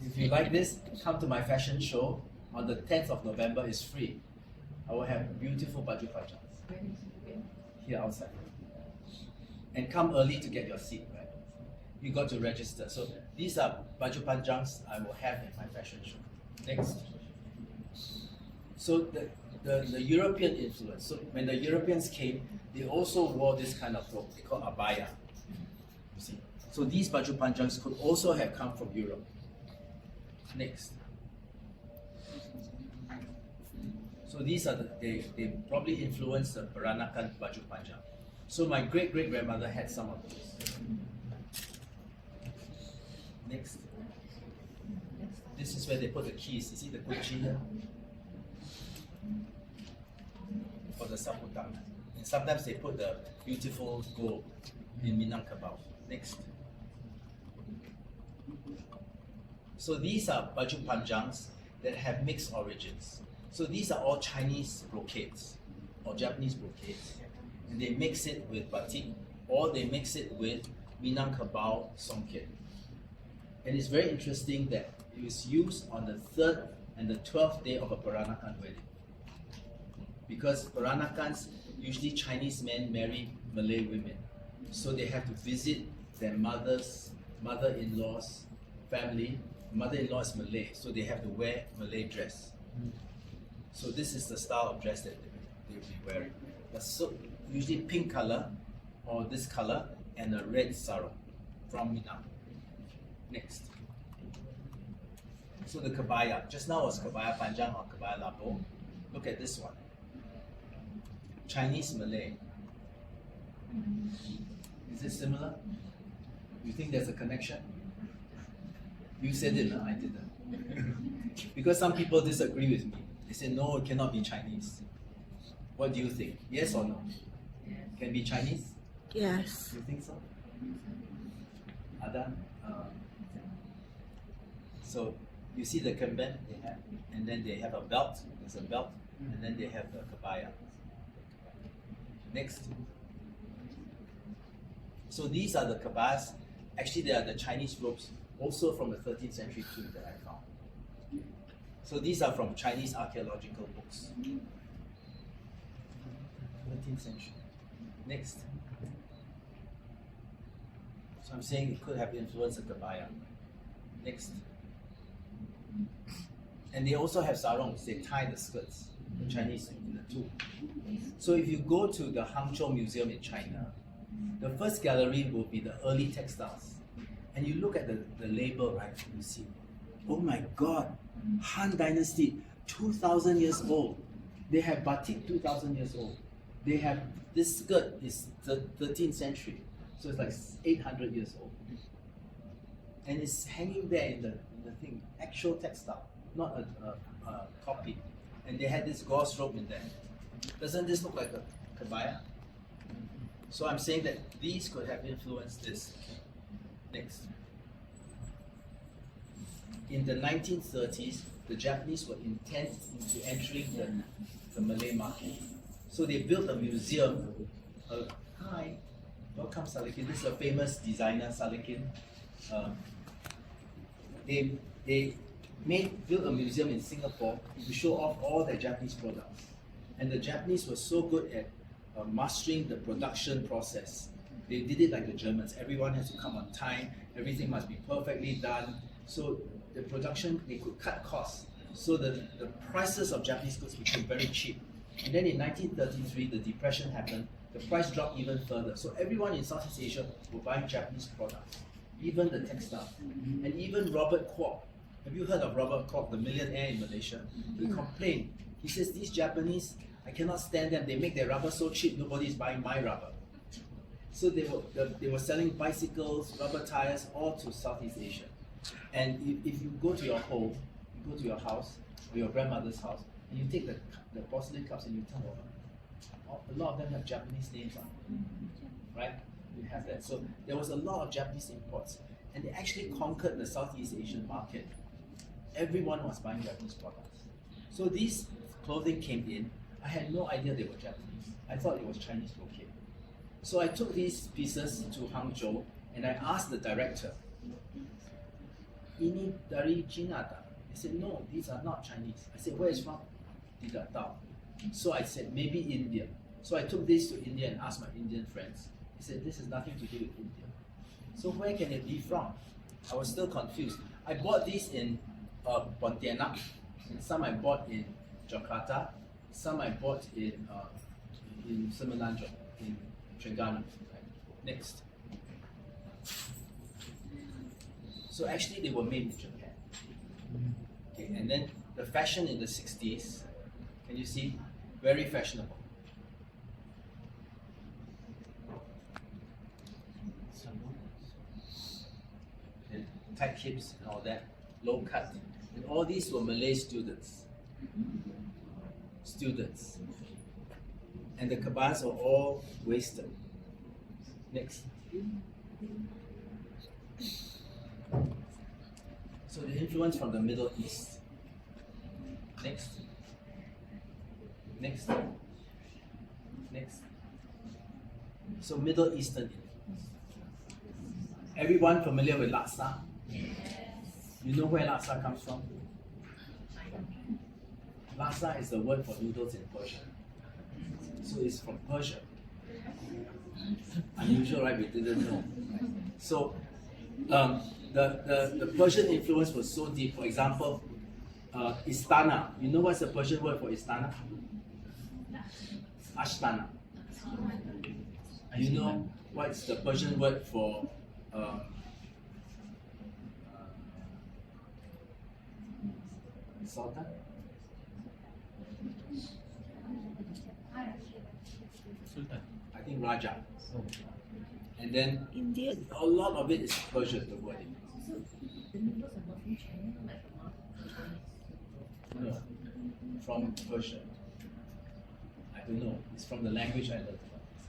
[SPEAKER 1] If you like this, come to my fashion show on the 10th of November. It's free. I will have beautiful baju panjangs here outside. And come early to get your seat, right? You got to register. So these are baju panjangs I will have in my fashion show. Next. So the European influence. So when the Europeans came, they also wore this kind of robe. They call abaya. You see. So these baju panjangs could also have come from Europe. Next. So these are they probably influenced the Peranakan baju panjang. So my great-great-grandmother had some of these. Next. This is where they put the keys. You see the kunci here? For the saputang. And sometimes they put the beautiful gold in Minangkabau. Next. So these are baju panjangs that have mixed origins. So these are all Chinese brocades or Japanese brocades. And they mix it with batik or they mix it with Minangkabau songket. And it's very interesting that it was used on the 3rd and the 12th day of a Peranakan wedding. Because Peranakans, usually Chinese men marry Malay women. So they have to visit their mother-in-law's family. Mother-in-law is Malay, so they have to wear Malay dress. So this is the style of dress that they will be wearing. So usually pink color or this color and a red sarong from Minang. Next. So the kebaya, just now was kebaya panjang or kebaya labo. Look at this one. Chinese Malay. Is it similar? You think there's a connection? You said it, no? I didn't. Because some people disagree with me. They say, no, it cannot be Chinese. What do you think? Yes or no? Can be Chinese?
[SPEAKER 3] Yes.
[SPEAKER 1] You think so? Ada? So you see the kemben they have, and then they have a belt. There's a belt, and then they have the kebaya. Next. So these are the kebayas. Actually, they are the Chinese robes also from the 13th century too that I found. So these are from Chinese archaeological books. 13th century. Next. So I'm saying it could have influenced the kebaya. Next. And they also have sarongs, they tie the skirts, the Chinese in the two. So if you go to the Hangzhou Museum in China, the first gallery will be the early textiles. And you look at the label, right, you see, oh my God, Han Dynasty, 2,000 years old. They have batik 2,000 years old. They have, this skirt is the 13th century, so it's like 800 years old. And it's hanging there in the thing, actual textile, not a copy. And they had this gauze rope in there. Doesn't this look like a kebaya? So I'm saying that these could have influenced this. Next. In the 1930s, the Japanese were intent into entering the Malay market. So they built a museum. Hi, welcome Salikin. This is a famous designer, Salikin. They built a museum in Singapore to show off all their Japanese products. And the Japanese were so good at mastering the production process. They did it like the Germans. Everyone has to come on time. Everything must be perfectly done. So the production, they could cut costs. So the prices of Japanese goods became very cheap. And then in 1933, the depression happened. The price dropped even further. So everyone in Southeast Asia were buying Japanese products, even the textile. And even Robert Kwok. Have you heard of Robert Kwok, the millionaire in Malaysia? He complained. He says, these Japanese, I cannot stand them. They make their rubber so cheap, nobody is buying my rubber. So they were selling bicycles, rubber tires, all to Southeast Asia. And if you go to your home, you go to your house, or your grandmother's house, and you take the porcelain cups and you turn over, a lot of them have Japanese names on them, right? You have that. So there was a lot of Japanese imports, and they actually conquered the Southeast Asian market. Everyone was buying Japanese products. So these clothing came in. I had no idea they were Japanese. I thought it was Chinese brocade. So I took these pieces to Hangzhou and I asked the director, "Ini dari China tak?" He said, "No, these are not Chinese." I said, "Where is from?" Tidak tahu. So I said, "Maybe India." So I took this to India and asked my Indian friends. He said, "This has nothing to do with India." So where can it be from? I was still confused. I bought these in Pontianak, and some I bought in Jakarta, some I bought in Semenanjung, in Terengganu. Right? Next. So actually they were made in Japan. Okay, and then the fashion in the 60s, can you see? Very fashionable. And tight hips and all that, low cut. And all these were Malay students. And the kabayas are all wasted. Next. So the influence from the Middle East. Next. So Middle Eastern influence. Everyone familiar with laksa? You know where laksa comes from? Laksa is the word for noodles in Persian. So it's from Persia. Unusual, right? We didn't know. So the Persian influence was so deep. For example, Istana. You know what's the Persian word for Istana? Ashtana. You know what's the Persian word for Sultan?
[SPEAKER 2] Sultan.
[SPEAKER 1] I think Raja. And then
[SPEAKER 3] Indian.
[SPEAKER 1] a lot of it is Persian, the wording.
[SPEAKER 4] So the noodles are not from China, like from
[SPEAKER 1] No, from Persia. I don't know. It's from the language I learned.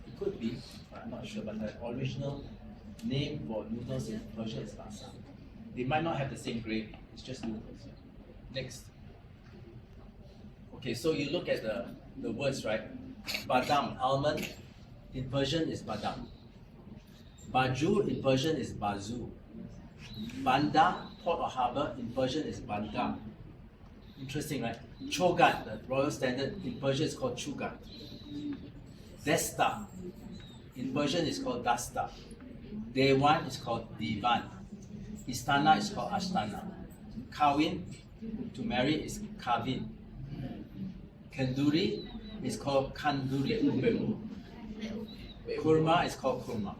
[SPEAKER 1] It could be, but I'm not sure. But the original name for noodles in Persia is laksa. They might not have the same gravy. It's just noodles. Next. Okay, so you look at the words, right? Badam, almond, in Persian is badam. Baju in Persian is bazu. Bandar, port or harbour, in Persian is bandar. Interesting, right? Chogan, the royal standard, in Persian is called chugan. Desta, in Persian is called dasta. Dewan is called divan. Istana is called ashtana. Kawin, to marry, is kavin. Kanduri is called kanduri. Kurma is called kurma.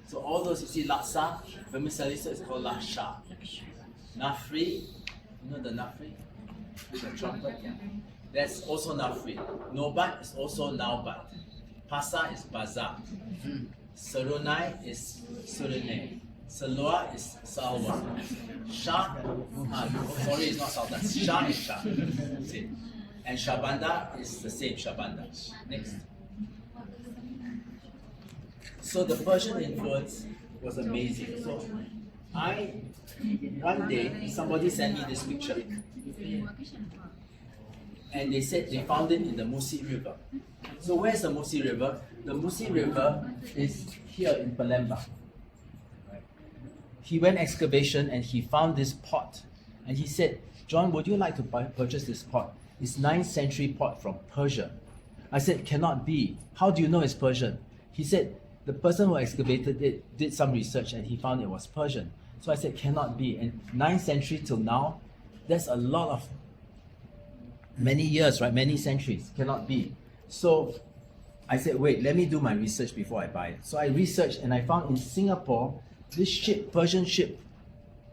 [SPEAKER 1] So all those, you see, laksa, vermicelli is called laksha. Nafri, you know the nafri? The trumpet? That's also nafri. Nobat is also naubat. Pasa is bazaar. Serunai is Suriname. Salwa is Salwa. Shah, sorry, it's not Salwa. Shah is Shah. Same. And Shabanda is the same, Shabanda. Next. So the Persian influence was amazing. So one day, somebody sent me this picture. And they said they found it in the Musi River. So where's the Musi River? The Musi River is here in Palembang. He went excavation and he found this pot. And he said, John, would you like to purchase this pot? It's 9th century pot from Persia. I said, cannot be. How do you know it's Persian? He said, the person who excavated it did some research and he found it was Persian. So I said, cannot be. And 9th century till now, that's a lot of many years, right? Many centuries. Cannot be. So I said, wait, let me do my research before I buy it. So I researched and I found in Singapore, this ship, Persian ship,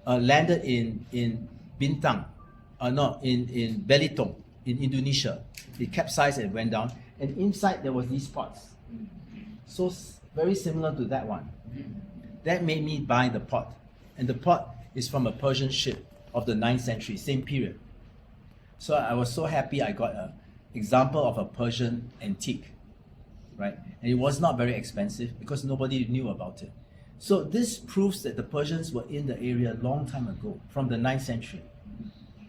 [SPEAKER 1] landed in Bintang, in Belitung, in Indonesia. It capsized and went down. And inside there was these pots. So very similar to that one. That made me buy the pot. And the pot is from a Persian ship of the 9th century, same period. So I was so happy I got an example of a Persian antique, right? And it was not very expensive because nobody knew about it. So this proves that the Persians were in the area a long time ago, from the 9th century,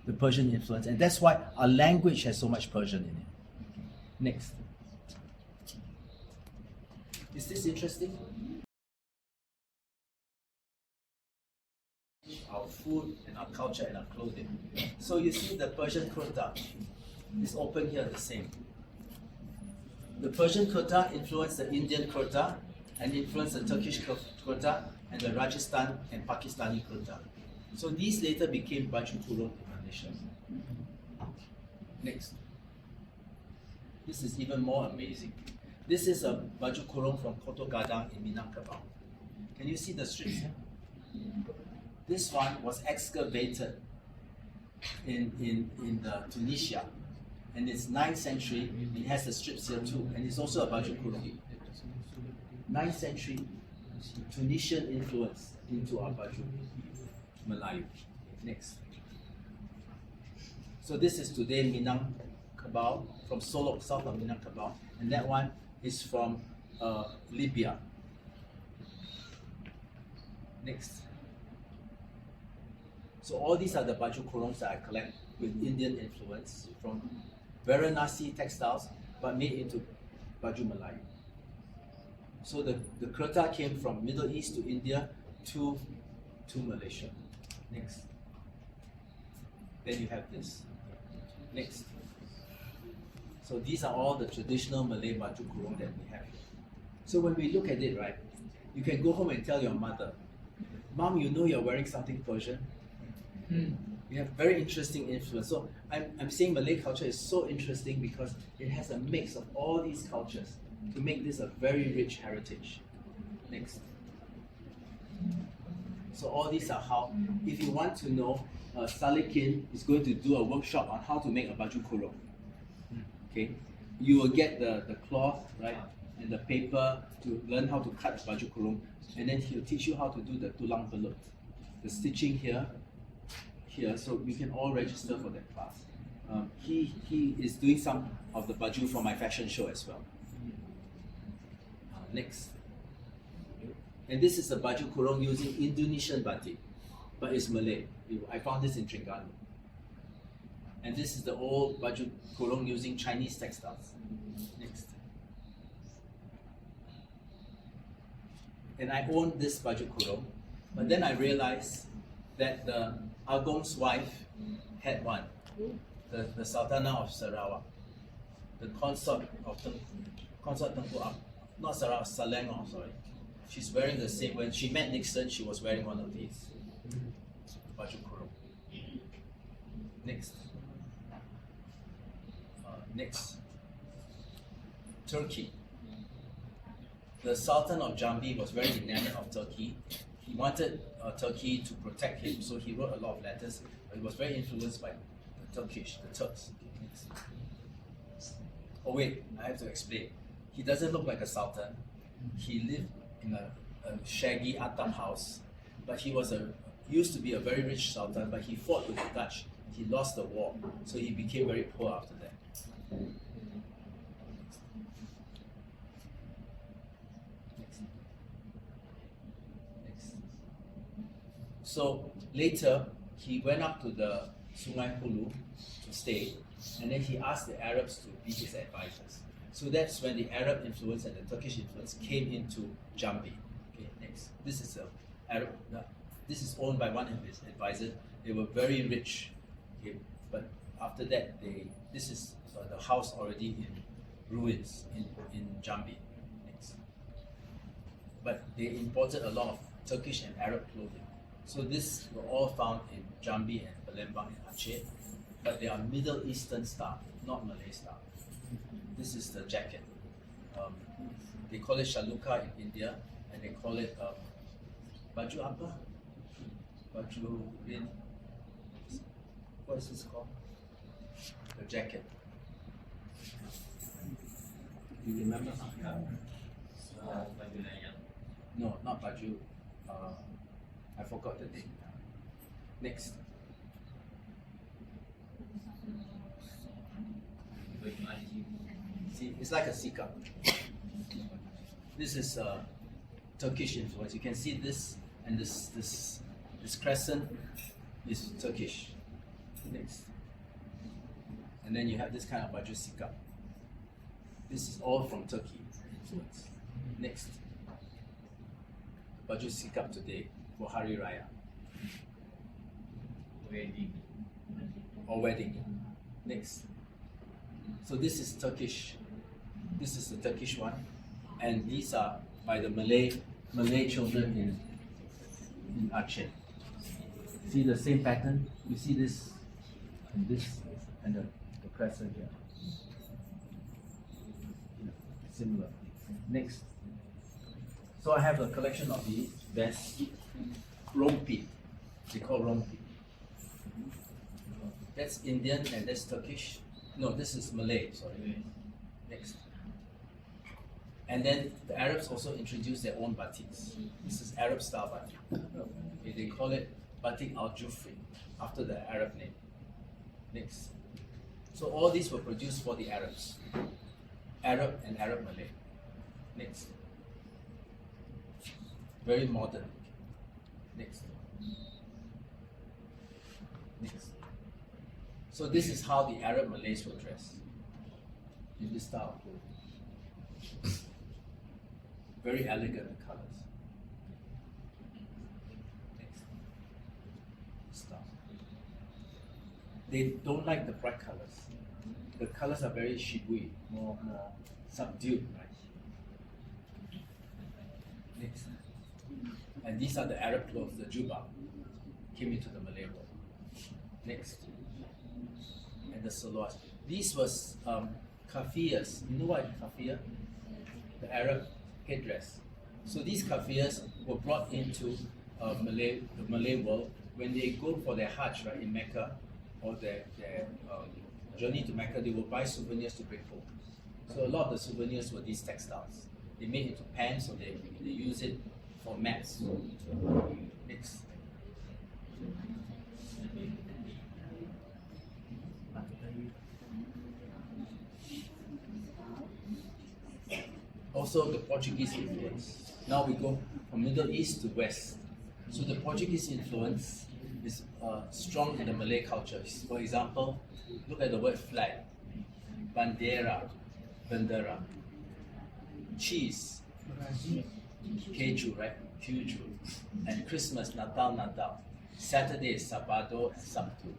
[SPEAKER 1] the Persian influence. And that's why our language has so much Persian in it. Next. Is this interesting? Our food and our culture and our clothing. So you see the Persian kurta is open here the same. The Persian kurta influenced the Indian kurta and influenced the Turkish kurta and the Rajasthan and Pakistani kurta. So these later became baju kurung in Malaysia. Next. This is even more amazing. This is a baju kurung from Koto Gadang in Minangkabau. Can you see the strips here? This one was excavated in Tunisia, and it's 9th century. It has the strips here too, and it's also a baju kurung. 9th century Tunisian influence into our baju Malay. Next. So this is today Minangkabau, from Solok, south of Minangkabau, and that one is from Libya. Next. So all these are the baju kurungs that I collect with Indian influence from Varanasi textiles, but made into baju Malay. So the kurta came from Middle East to India to Malaysia. Next. Then you have this. Next. So these are all the traditional Malay baju kurung that we have here. So when we look at it, right, you can go home and tell your mother, Mom, you know you're wearing something Persian? We have very interesting influence. So I'm saying Malay culture is so interesting because it has a mix of all these cultures to make this a very rich heritage. Next. So all these are how, if you want to know, Salikin is going to do a workshop on how to make a baju kurung. Okay, you will get the cloth, right, and the paper to learn how to cut baju kurung, and then he'll teach you how to do the tulang belut, the stitching here, so we can all register for that class. He is doing some of the baju for my fashion show as well. Next. And this is the baju kurung using Indonesian batik, but it's Malay. I found this in Terengganu. And this is the old baju kurung using Chinese textiles. Next. And I own this baju kurung. But then I realized that the Agong's wife had one, the Sultana of Sarawak, the consort of Tengku Ab, not Sarawak, Selangor, sorry. She's wearing the same. When she met Nixon, she was wearing one of these. Baju kurung. Next. Next. Turkey. The Sultan of Jambi was very enamored of Turkey. He wanted Turkey to protect him, so he wrote a lot of letters, but he was very influenced by the Turks. Next. Oh wait, I have to explain. He doesn't look like a sultan. He lived in a shaggy atap house, but he used to be a very rich sultan, but he fought with the Dutch. He lost the war, so he became very poor after that. Next. So later, he went up to the Sungai Hulu to stay, and then he asked the Arabs to be his advisors. So that's when the Arab influence and the Turkish influence came into Jambi. Okay, next. This is this is owned by one of his advisors. They were very rich, okay, but after that, this is the house already in ruins in Jambi. Next. But they imported a lot of Turkish and Arab clothing. So these were all found in Jambi and Palembang and Aceh, but they are Middle Eastern style, not Malay style. This is the jacket. They call it shaluka in India, and they call it baju apa? Baju bin. What is this called? The jacket. You remember? No, not baju. I forgot the name. Next. See, it's like a sikap. This is Turkish influence. You can see this, and this crescent is Turkish. Next. And then you have this kind of baju sikap. This is all from Turkey influence. Next. Baju sikap today for Hari Raya. Or wedding. Next. So this is Turkish. This is the Turkish one, and these are by the Malay children in Aceh. See the same pattern? You see this and this and the crescent here. Similar. Next. So I have a collection of these vests. Rompi. They call rompi. That's Indian and that's Turkish. No, this is Malay, sorry. Next. And then the Arabs also introduced their own batiks. This is Arab style batik. Okay, they call it batik al-Jufri, after the Arab name. Next. So all these were produced for the Arabs. Arab and Arab Malay. Next. Very modern. Next. Next. So this is how the Arab Malays were dressed. In this style of clothing. Very elegant colors. Next. Style. They don't like the bright colors. The colors are very shibui, more subdued, right? Next. And these are the Arab clothes, the juba, came into the Malay world. Next. And the salwars. These was kafiyas. You know what kafiyah? The Arab headdress. So these kafiyas were brought into the Malay world when they go for their Hajj, right, in Mecca, or their journey to Mecca. They will buy souvenirs to bring home. So a lot of the souvenirs were these textiles. They made into pants, so they use it for mats. Next. Also the Portuguese influence. Now we go from Middle East to West. So the Portuguese influence is strong in the Malay culture. For example, look at the word flag. Bandera. Cheese. Keju, right? Keju. And Christmas, Natal, Natal. Saturday is Sabado and Sabtu.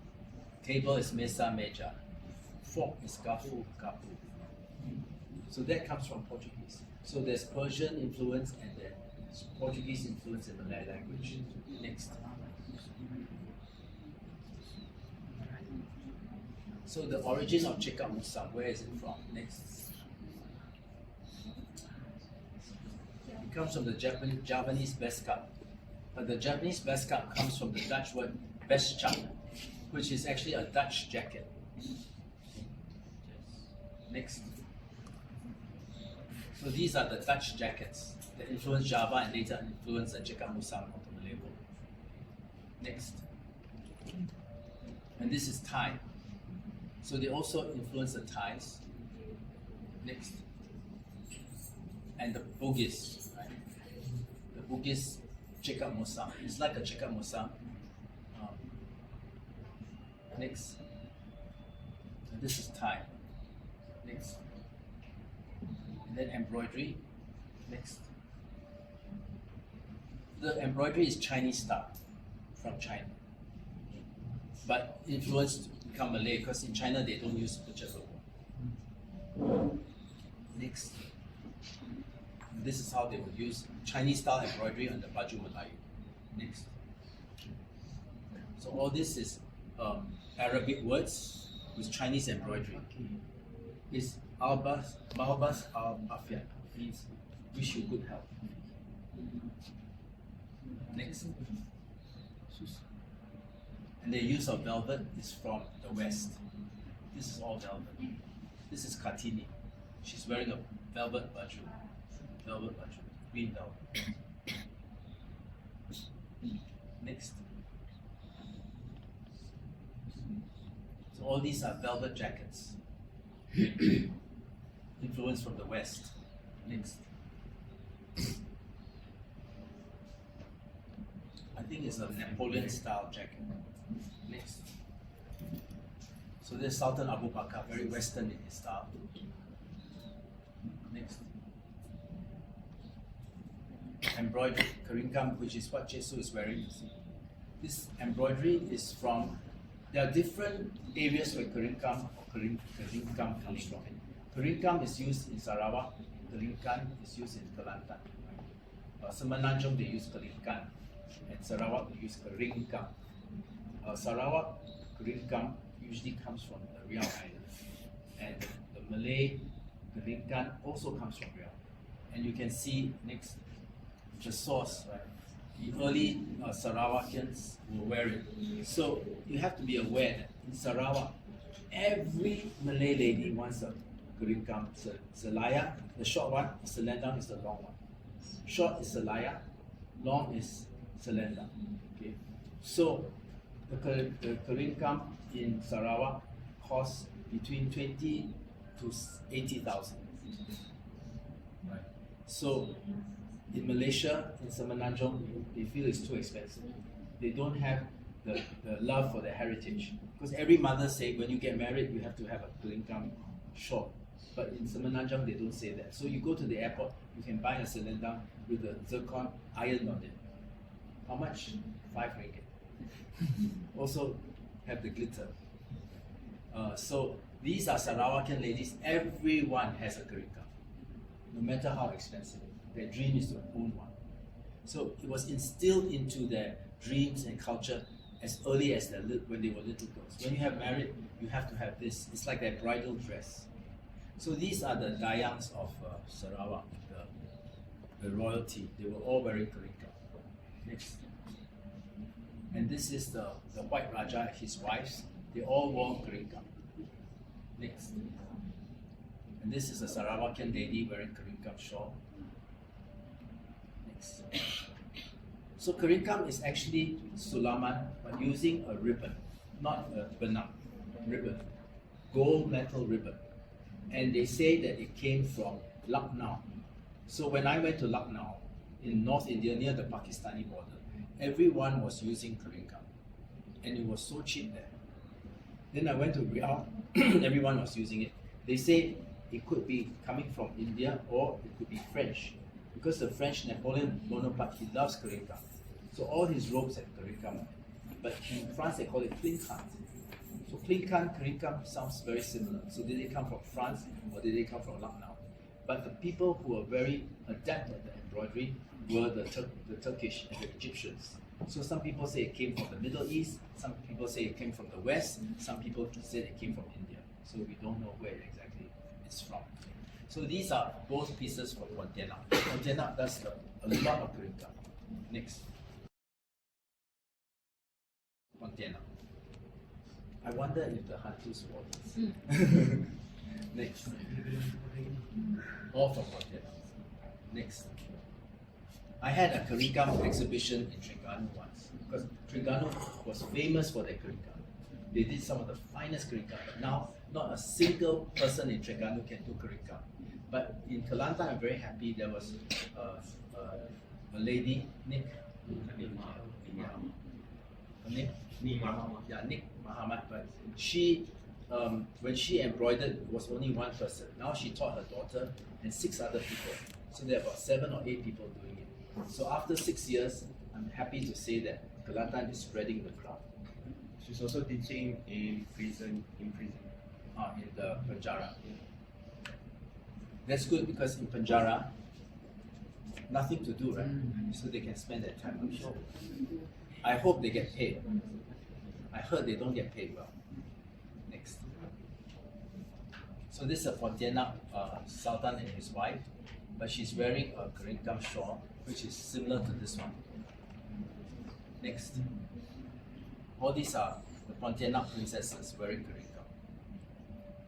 [SPEAKER 1] Table is Mesa Meja. Fork is Kafu, Kapu. So that comes from Portuguese. So there's Persian influence and then Portuguese influence in Malay language. Next. So the origin of Cekak Musang, where is it from? Next. It comes from the Javanese beskap. But the Javanese beskap comes from the Dutch word bestchap, which is actually a Dutch jacket. Next. So these are the Dutch jackets that influenced Java and later influenced the Cekak Musang of the Malay world. Next. And this is Thai. So they also influence the Thais. Next. And the Bugis, right? The Bugis Cekak Musang. It's like a Cekak Musang. Next. And this is Thai. Next. And then embroidery. Next. The embroidery is Chinese style from China. But influenced become Malay because in China they don't use butcher logo. Next. And this is how they would use Chinese style embroidery on the baju Melayu. Next. So all this is Arabic words with Chinese embroidery. It's Albas al-Afiyat, means wish you good health. Next. And the use of velvet is from the West. This is all velvet. This is Kartini. She's wearing a velvet baju. Velvet baju. Green velvet. Next. So all these are velvet jackets. Influence from the West. Next. I think it's a Napoleon style jacket. Next. So this Sultan Abu Bakr, very Western in his style. Next. Embroidery, Keringkam, which is what Jesu is wearing. You see. This embroidery is from, there are different areas where Keringkam or Keringkam comes from. Keringkam is used in Sarawak, Keringkan is used in Kelantan. Semenanjung they use Keringkan, and Sarawak they use Keringkam. Sarawak, Keringkam usually comes from the Riau Island, and the Malay Keringkan also comes from Riau. And you can see next the source, right? The early Sarawakians will wear it. So you have to be aware that in Sarawak, every Malay lady wants a Keringkam. Selaya, the short one, Selendang is the long one. Short is Selaya, long is Selendang. Okay, so the Keringkam in Sarawak costs between 20 to 80,000. Right. So in Malaysia, in Semenanjung, they feel it's too expensive. They don't have the love for their heritage. Because every mother say when you get married, you have to have a Keringkam short. But in Semenanjung, they don't say that. So you go to the airport, you can buy a Selendang with a zircon iron on it. How much? 5 ringgit. Also have the glitter. So these are Sarawakian ladies. Everyone has a Keringkam, no matter how expensive. Their dream is to own one. So it was instilled into their dreams and culture as early as when they were little girls. When you have married, you have to have this. It's like their bridal dress. So these are the Dayangs of Sarawak, the royalty. They were all wearing Keringkam. Next. And this is the White Raja, his wives. They all wore Keringkam. Next. And this is a Sarawakian lady wearing Keringkam shawl. Next. So Keringkam is actually sulaman, but using a ribbon, not a benang, ribbon, gold metal ribbon. And they say that it came from Lucknow. So when I went to Lucknow, in North India near the Pakistani border, everyone was using Keringkam. And it was so cheap there. Then I went to Riau, everyone was using it. They say it could be coming from India or it could be French. because the French Napoleon Bonaparte, he loves curry gum. So all his robes have curry gum. But in France, they call it clinquant. So clinquant, curry gum sounds very similar. So did they come from France or did they come from Lucknow? But the people who are very adept at the embroidery were the Turkish and the Egyptians. So some people say it came from the Middle East, some people say it came from the West, some people say it came from India. So we don't know where exactly it's from. So these are both pieces for Pontianak. Pontianak does a lot of curry gum. Next. Pontianak. I wonder if the Hantus wore this. Next. All from Pontianak. Next. I had a curry gum exhibition in Terengganu once because Terengganu was famous for their curry gum. They did some of the finest curry gum, but now not a single person in Terengganu can do curry gum. But in Kelantan, I'm very happy there was a lady, Nick Muhammad, but she, when she embroidered, it was only one person. Now she taught her daughter and 6 other people. So there are about 7 or 8 people doing it. So after 6 years, I'm happy to say that Kelantan is spreading the craft.
[SPEAKER 5] She's also teaching in prison.
[SPEAKER 1] In the Penjara. That's good because in Penjara, nothing to do, right? So they can spend their time on show. I hope they get paid. I heard they don't get paid well. Next. So this is a Pontianak Sultan and his wife, but she's wearing a curry gum shawl, which is similar to this one. Next. All these are the Pontianak princesses wearing curry gum.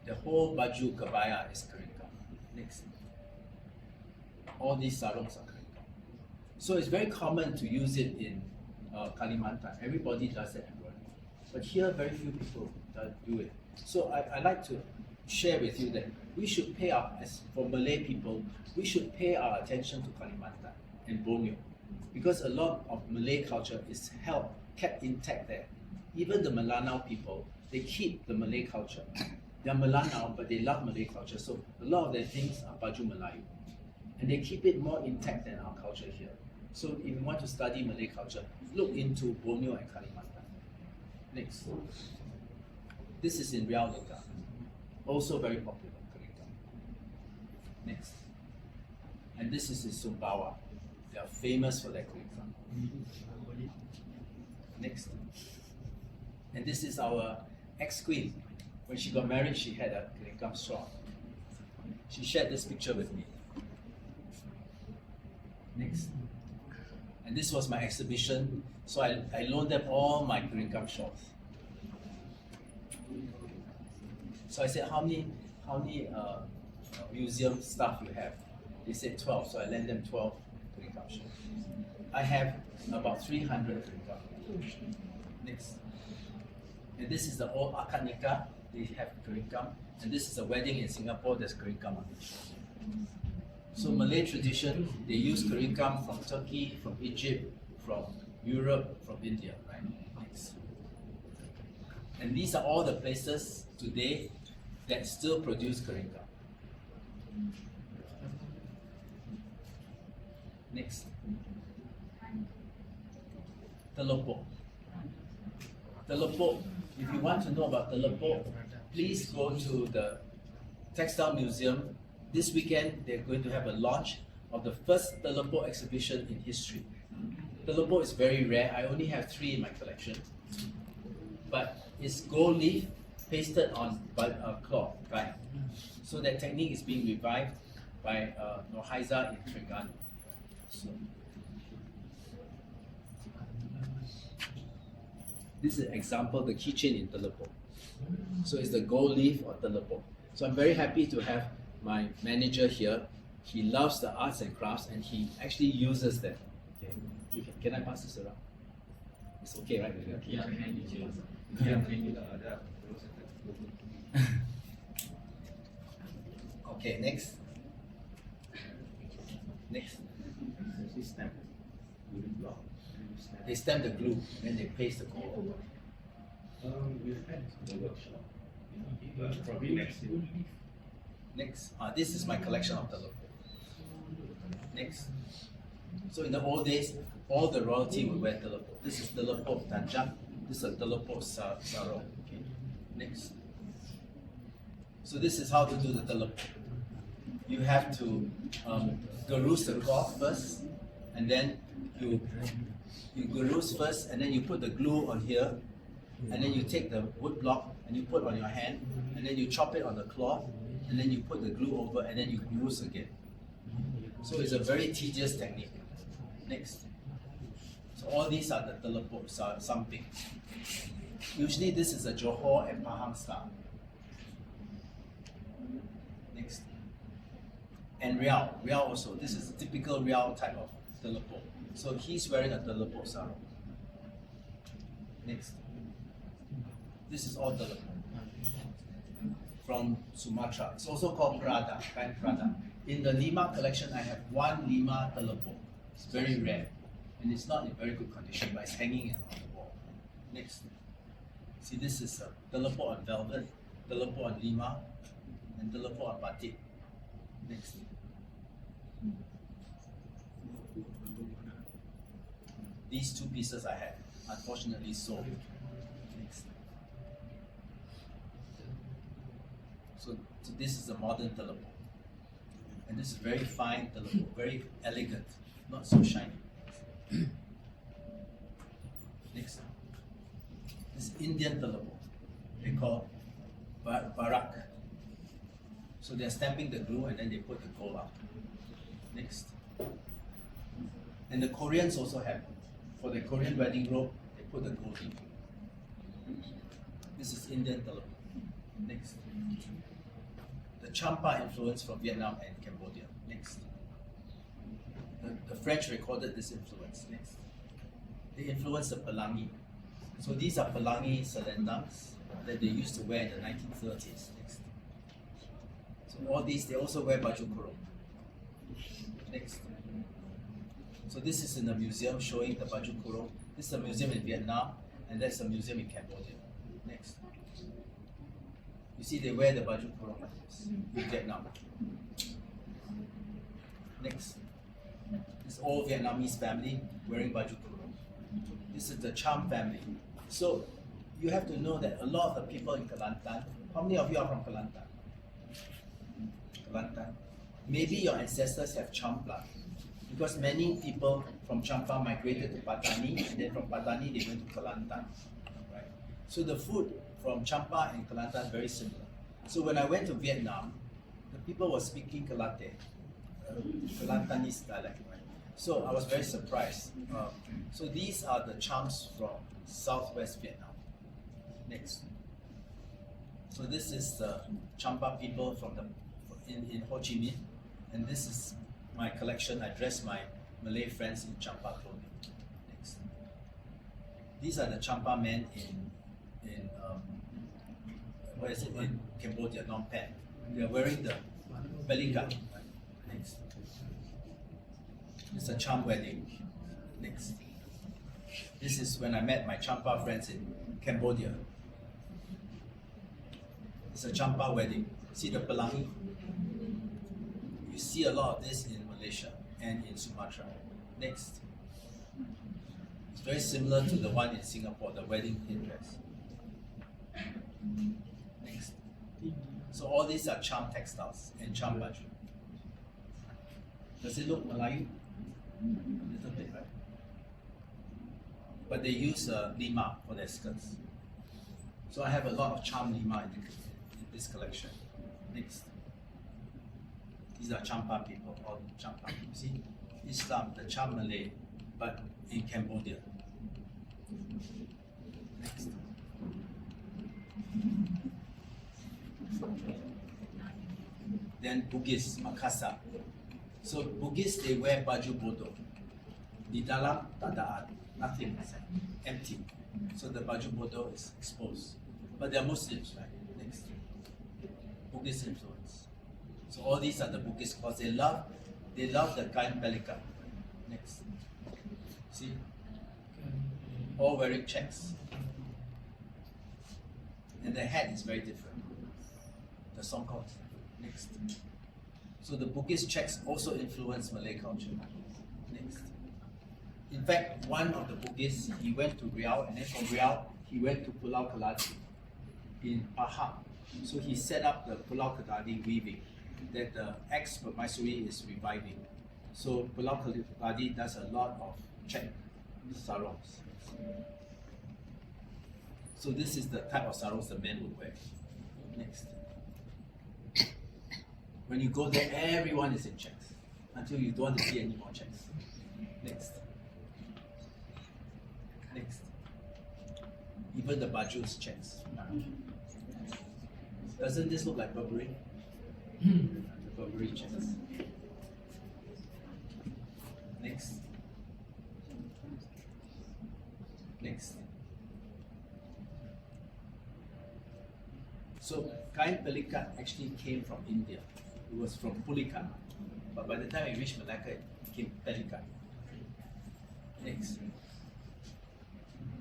[SPEAKER 1] The whole baju kebaya is curry gum. Next. All these sarongs are curry gum. So it's very common to use it in Kalimantan. Everybody does that embroidery. But here, very few people do it. So I like to share with you that we should pay as for Malay people, we should pay our attention to Kalimantan and Borneo. Because a lot of Malay culture is kept intact there. Even the Melanau people, they keep the Malay culture. They're Melanau, but they love Malay culture. So a lot of their things are Baju Melayu. And they keep it more intact than our culture here. So if you want to study Malay culture, look into Borneo and Kalimantan. Next. This is in Riau Lekar. Also very popular, curry gum. Next. And this is in Sumbawa. They are famous for their curry gum. Next. And this is our ex-queen. When she got married, she had a curry gum shawl. She shared this picture with me. Next. And this was my exhibition, so I loaned them all my curry gum shawls. So I said, how many museum stuff you have? They said 12, so I lent them 12 curry gum shawls. I have about 300 curry gum. Next. And this is the old akad nikah, they have curry gum. And this is a wedding in Singapore, there's curry gum on it. So Malay tradition, they use curry gum from Turkey, from Egypt, from Europe, from India, right? Next. And these are all the places today that still produce curry gum. Next. Teleport. Teleport. If you want to know about teleport, please go to the Textile Museum. This weekend, they're going to have a launch of the first teleport exhibition in history. Teleport is very rare. I only have 3 in my collection. But it's gold leaf pasted on cloth, right? So that technique is being revived by Norhaiza in Terengganu. So, this is an example, the keychain in teleport. So it's the gold leaf or teleport. So I'm very happy to have my manager here. He loves the arts and crafts and he actually uses them. Okay. Can I pass this around? It's okay, right?
[SPEAKER 5] Yeah.
[SPEAKER 1] Okay, next. Next. They stamp the glue and then they paste the gold.
[SPEAKER 5] We've had the workshop. Probably next year.
[SPEAKER 1] Next. This is my collection of teleport. Next. So in the old days, all the royalty would wear teleport. This is teleport tanjak. This is a teleport sarong. Okay. Next. So this is how to do the teleport. You have to garuse the cloth first, and then you garuse first, and then you put the glue on here, and then you take the wood block and you put on your hand, and then you chop it on the cloth, and then you put the glue over, and then you garuse again. So it's a very tedious technique. Next. So all these are the teleports, something. Usually this is a Johor and Pahang style. Next. And Riau also. This is a typical Riau type of teleport. So he's wearing a teleport sarong. Next. This is all teleport. From Sumatra. It's also called Prada, kain Prada. In the Lima collection, I have one Lima teleport. It's very rare. And it's not in very good condition, but it's hanging on the wall. Next. See, this is a teleport on velvet, teleport on Lima, and teleport on batik. Next. These two pieces I had, unfortunately sold. Next. So this is a modern teleport. And this is very fine teleport, very elegant, not so shiny. Next. This Indian teleport, they call barak. So they're stamping the glue and then they put the gold up. Next. And the Koreans also have, for the Korean wedding robe, they put the gold in. This is Indian teleport. Next. The Champa influence from Vietnam and Cambodia. Next. The French recorded this influence. Next. They influenced the Pelangi. So these are Pelangi selendams that they used to wear in the 1930s. Next. So all these, they also wear baju kurung. Next. So this is in a museum showing the baju kurung. This is a museum in Vietnam, and that's a museum in Cambodia. Next. You see they wear the baju kurung like this in Vietnam. Next. This old Vietnamese family wearing baju kurung. This is the Cham family. So you have to know that a lot of the people in Kelantan, how many of you are from Kelantan? Kelantan. Maybe your ancestors have Cham blood, because many people from Champa migrated to Patani, and then from Patani they went to Kelantan. Right? So the food from Champa and Kelantan is very similar. So when I went to Vietnam, the people were speaking Kelantan, Kelantanese dialect. Right? So I was very surprised. So these are the Chams from southwest Vietnam. Next. So this is the Champa people from in Ho Chi Minh, and this is my collection. I dress my Malay friends in Champa clothing. Next. These are the Champa men in where is it, in Cambodia, Phnom Penh. They are wearing the belly guard. Next. It's a Cham wedding. Next. This is when I met my Champa friends in Cambodia. It's a Champa wedding. See the Pelangi? You see a lot of this in Malaysia and in Sumatra. Next. It's very similar to the one in Singapore, the wedding headdress. Next. So all these are Cham textiles and Cham baju. Does it look Malayu? A little bit, right? But they use lima for their skirts. So I have a lot of Cham lima in this collection. Next. These are Champa people, all Champa. You see, Islam, the Cham Malay, but in Cambodia. Next. Then Bugis, Makassar. So Bugis, they wear baju bodoh. Di dalam tak ada nothing inside, empty. So the baju bodoh is exposed. But they're Muslims, right? Next. Bugis influence. So all these are the Bugis because they love the kain pelika. Next. See? All wearing checks. And the hat is very different. The songkot. Next. So the Bugis checks also influence Malay culture. Next. In fact, one of the Bugis, he went to Riau, and then from Riau, he went to Pulau Keladi in Pahang. So he set up the Pulau Keladi weaving that the ex-Permaisuri is reviving. So Pulau Keladi does a lot of check sarongs. So this is the type of sarongs the men would wear. Next. When you go there, everyone is in checks until you don't want to see any more checks. Next. Next. Even the baju is checks. Doesn't this look like Burberry? The Burberry checks. Next. Next. So kain pelikat actually came from India. It was from Pulikat, but by the time it reached Malacca, it became pelikat. Next.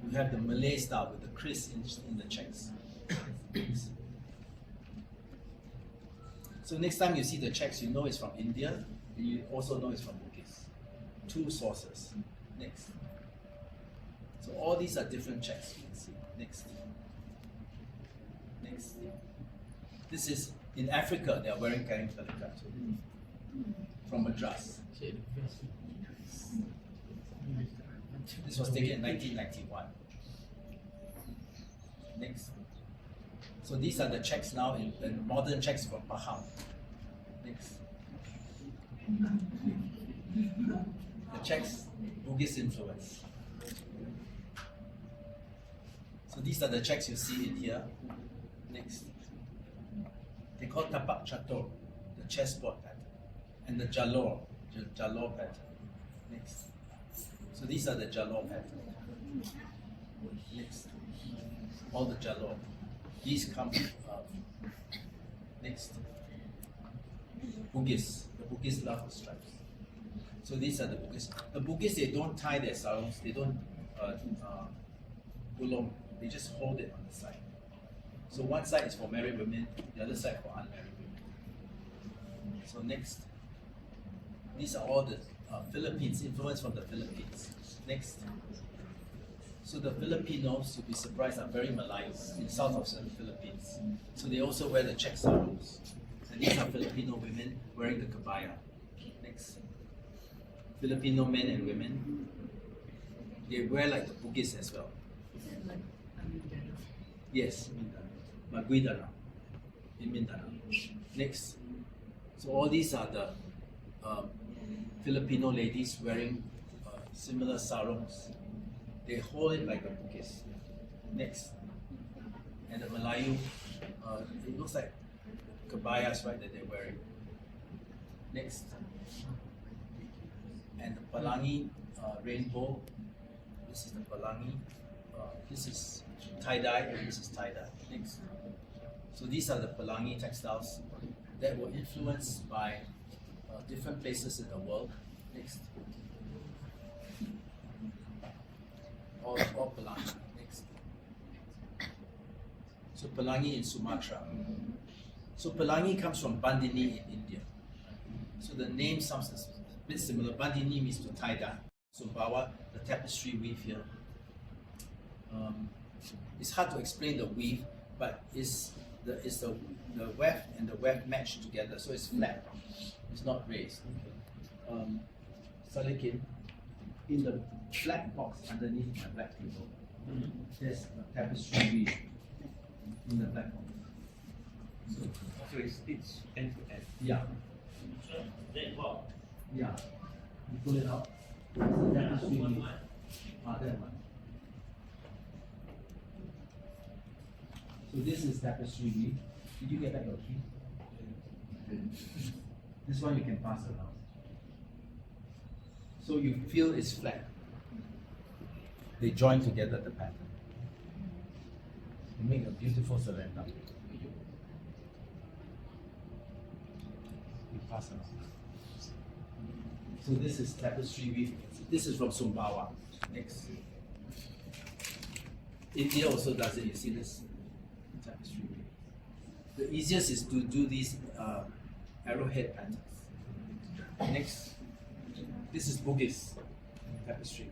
[SPEAKER 1] We have the Malay style with the kris in the checks. So next time you see the checks, you know it's from India, and you also know it's from Bugis. Two sources. Next. So all these are different checks you can see. Next. Next. This is in Africa, they are wearing kain pelikat from Madras. This was taken in 1991. Next. So these are the checks now in modern checks from Pahang. Next. The checks, Bugis influence. So these are the checks you see in here. Next. They call tapak chatur, the chessboard pattern, and the jalor pattern. Next. So these are the jalor pattern. Next. All the jalor. These come next. Bugis. The Bugis love the stripes. So these are the Bugis. The Bugis, they don't tie their sarongs, they don't gulong, they just hold it on the side. So one side is for married women, the other side for unmarried women. So next. These are all the Philippines, influence from the Philippines. Next. So the Filipinos, you'll be surprised, are very Malay in south of the Philippines. So they also wear the check sarongs. And these are Filipino women wearing the kabaya. Next. Filipino men and women, they wear like the Bugis as well. Yes, Maguidana in Mindanao. Next. So all these are the Filipino ladies wearing similar sarongs. They hold it like a Bugis. Next. And the Malayu, it looks like kabayas, right, that they're wearing. Next. And the Pelangi rainbow. This is the Pelangi. This is tie-dye and this is tie-dye. Next. So these are the Pelangi textiles that were influenced by different places in the world. Next. All Pelangi. Next. So Pelangi in Sumatra. So Pelangi comes from Bandini in India. So the name sounds a bit similar. Bandini means to tie dye. Sumbawa, the tapestry weave here. It's hard to explain the weave, but it's the weft and the weft matched together, so it's flat. It's not raised. Salikin, in the black box underneath my black table, there's a tapestry weave in the black box.
[SPEAKER 5] So it's end to end.
[SPEAKER 1] Yeah. Yeah. You pull it out. It's a tapestry weave. That one. So this is tapestry weave. Did you get back your key? This one you can pass around. So you feel it's flat. They join together the pattern. They make a beautiful salenda. You pass around. So this is tapestry weave. This is from Sumbawa. Next. India also does it. You see this tapestry weave. The easiest is to do these arrowhead patterns. Next, this is Bugis tapestry.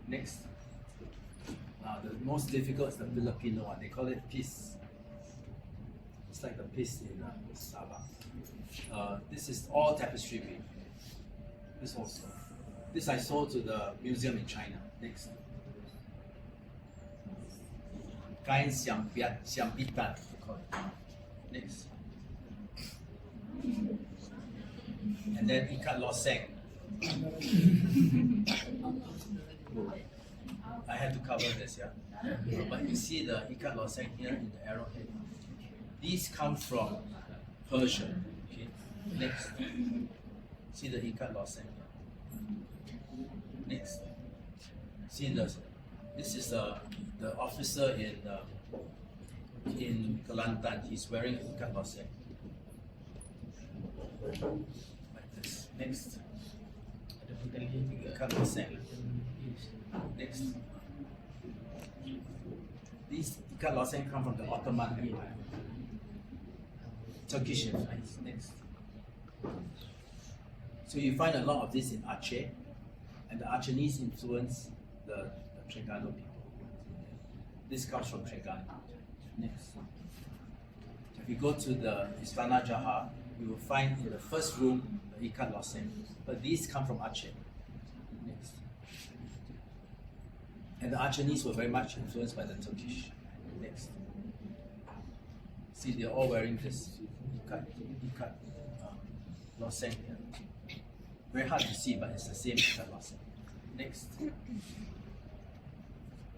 [SPEAKER 1] Next, the most difficult is the Filipino one. They call it piece. It's like the piece in Sabah. This is all tapestry weave. This also. This I sold to the museum in China. Next. Kain Siampitan, they call it. Next. And then Ikat Loseng. I had to cover this, yeah. But you see the Ikat Loseng here in the arrowhead. These come from Persia. Okay. Next. See the Ikat Loseng. Next. See this. This is the officer in Kelantan. He's wearing Ikat Loseng. Like this. Next. Ikat Loseng. Next. These Ikat Loseng come from the Ottoman Empire. Turkish influence. Next. So you find a lot of this in Aceh, and the Achenese influence the Terengganu people. This comes from Terengganu. Next. If you go to the Istana Jaha, you will find in the first room the Ikat Loseng, but these come from Aceh. Next. And the Achenese were very much influenced by the Turkish. Next. See, they're all wearing this Ikat Loseng here. Very hard to see, but it's the same Ikat Loseng. Next.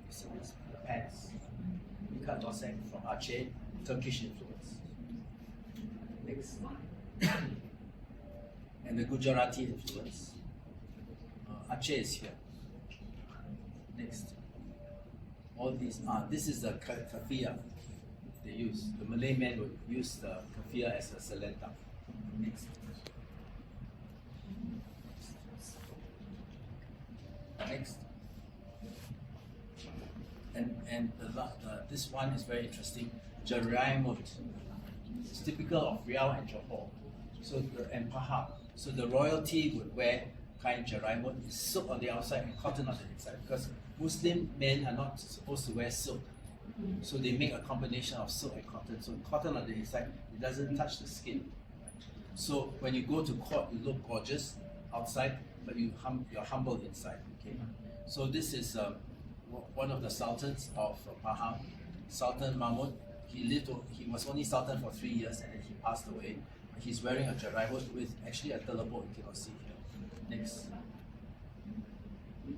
[SPEAKER 1] See this, the pants. Ikat Loseng from Aceh, Turkish influence. Next. And the Gujarati influence. Aceh is here. Next. All these this is the kafia they use. The Malay men would use the kafia as a selenta. Next. Next. And this one is very interesting. Jaraimut. It's typical of Riau and Johor. So and Pahang. So the royalty would wear kain jaraimut. It's silk on the outside and cotton on the inside, because Muslim men are not supposed to wear silk. So they make a combination of silk and cotton. So cotton on the inside, it doesn't touch the skin. So when you go to court, you look gorgeous outside, but you're humble inside. Okay. So this is one of the sultans of Pahang, Sultan Mahmud. He was only sultan for 3 years, and then he passed away. He's wearing a jaraimut with actually a telebot you cannot see here. Next.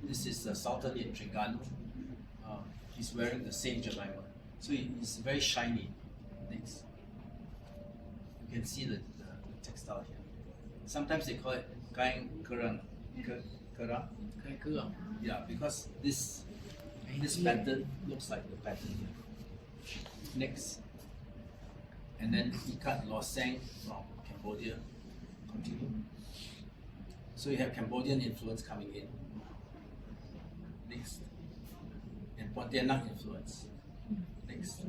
[SPEAKER 1] This is the sultan in Terengganu. He's wearing the same jaraimut. So it's very shiny. Next. You can see the textile here. Sometimes they call it kain kerang. Kerang? Yeah, because this pattern looks like the pattern here. Next. And then Ikat Loseng from Cambodia. Continue. So you have Cambodian influence coming in. Next. And Pontianak influence. Next.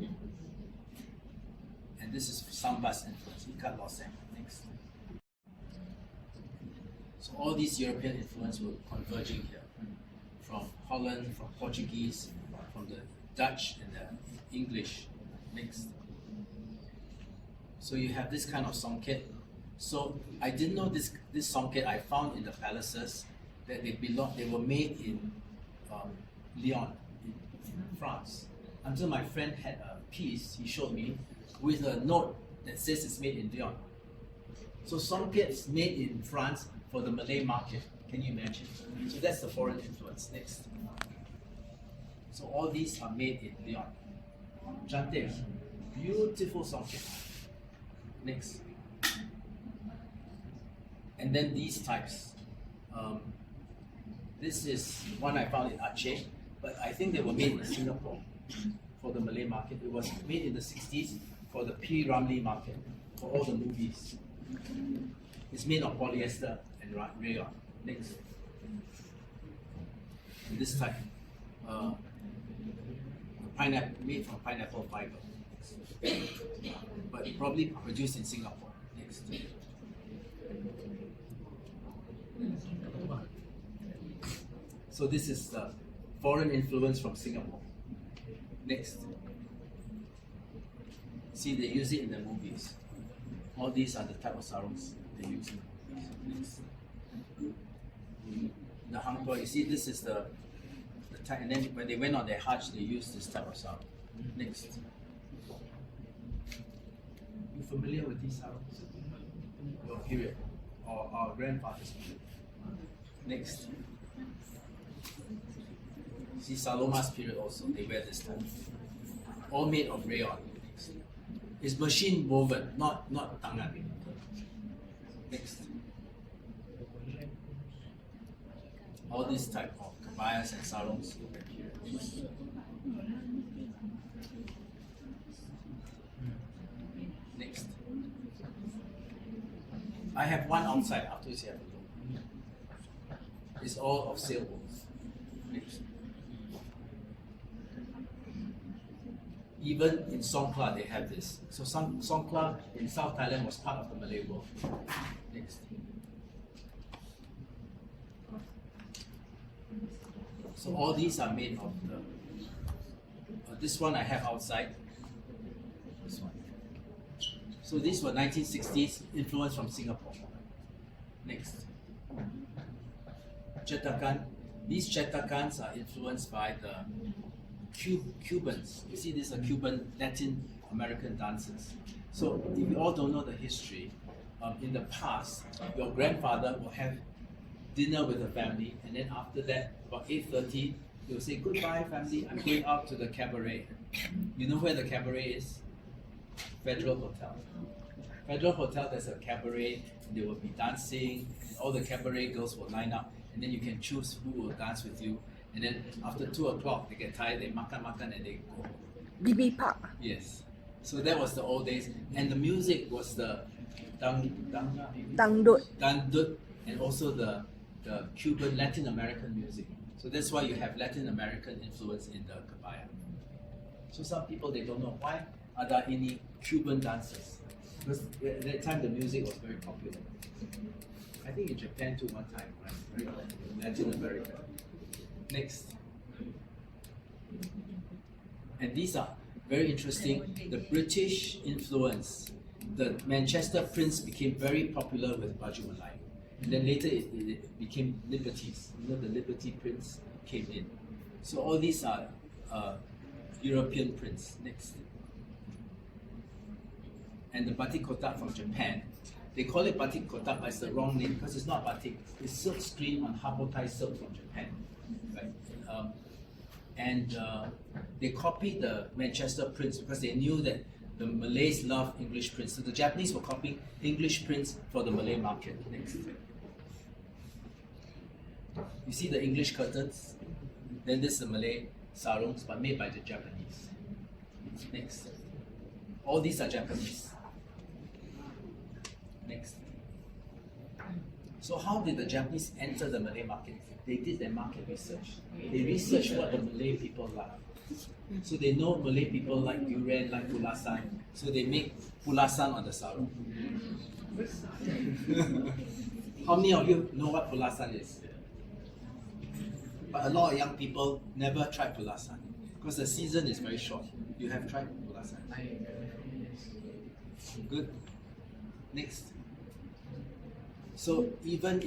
[SPEAKER 1] And this is Sambas influence, Ikat Loseng. Next. So all these European influence were converging here. From Holland, from Portuguese, from the Dutch and the English. Next. So you have this kind of songket. So I didn't know this songket I found in the palaces that they were made in Lyon, in France. Until my friend had a piece he showed me with a note that says it's made in Lyon. So songkets made in France for the Malay market. Can you imagine? So that's the foreign influence. Next. So all these are made in Lyon. Jante, beautiful songket. Next. And then these types. This is one I found in Aceh, but I think they were made in Singapore for the Malay market. It was made in the 60s for the P. Ramlee market, for all the movies. It's made of polyester and rayon. Next. And this type, pineapple, made from pineapple fiber. Next. But probably produced in Singapore. Next. So this is the foreign influence from Singapore. Next. See, they use it in the movies. All these are the type of sarongs they use in the movies. Next. The hang tuah, you see, this is the type, and then when they went on their hajj, they used this type of sarong. Next. You familiar with these sarongs? Your period, or our grandfather's period. Next. See, Saloma's period also, they wear this type. All made of rayon. Next. It's machine woven, not tangan. Next. All this type of kabayas and sarongs. Next. I have one outside after you have a look. It's all of sailboats. Next. Even in Songkla they have this. So Songkla in South Thailand was part of the Malay world. Next. So all these are made of the. This one I have outside. This one. So these were 1960s influence from Singapore. Next. Cetakan. These cetakans are influenced by the Cubans. You see, these are Cuban Latin American dancers. So if you all don't know the history, in the past, your grandfather will have dinner with the family, and then after that, about 8:30, he'll say, "Goodbye, family. I'm going out to the cabaret." You know where the cabaret is? Federal Hotel. Federal Hotel, there's a cabaret, and they will be dancing, and all the cabaret girls will line up, and then you can choose who will dance with you. And then after 2 o'clock, they get tired, they makan, and they go home.
[SPEAKER 3] BB Park.
[SPEAKER 1] Yes. So that was the old days. And the music was the
[SPEAKER 3] Dangdut.
[SPEAKER 1] dangdut, and also the Cuban Latin American music. So that's why you have Latin American influence in the kabaya. So some people, they don't know why are there any Cuban dancers. Because at that time the music was very popular. I think in Japan too one time, right? Latin America. Next. And these are very interesting. The British influence. The Manchester Prince became very popular with Baju Malay. And then later it became Liberties. You know, the Liberty Prince came in. So all these are European prints. Next. And the batik kotak from Japan. They call it batik kotak, but it's the wrong name because it's not batik. It's silk screen on Habotai silk from Japan. Right? They copied the Manchester prints because they knew that the Malays love English prints. So the Japanese were copying English prints for the Malay market. Next. You see the English curtains? Then this is the Malay sarongs, but made by the Japanese. Next. All these are Japanese. Next. So how did the Japanese enter the Malay market? They did their market research. They researched what the Malay people like. So they know Malay people like durian, like pulasan. So they make pulasan on the sarong. How many of you know what pulasan is? But a lot of young people never tried pulasan because the season is very short. You have tried pulasan? Good. Next. So even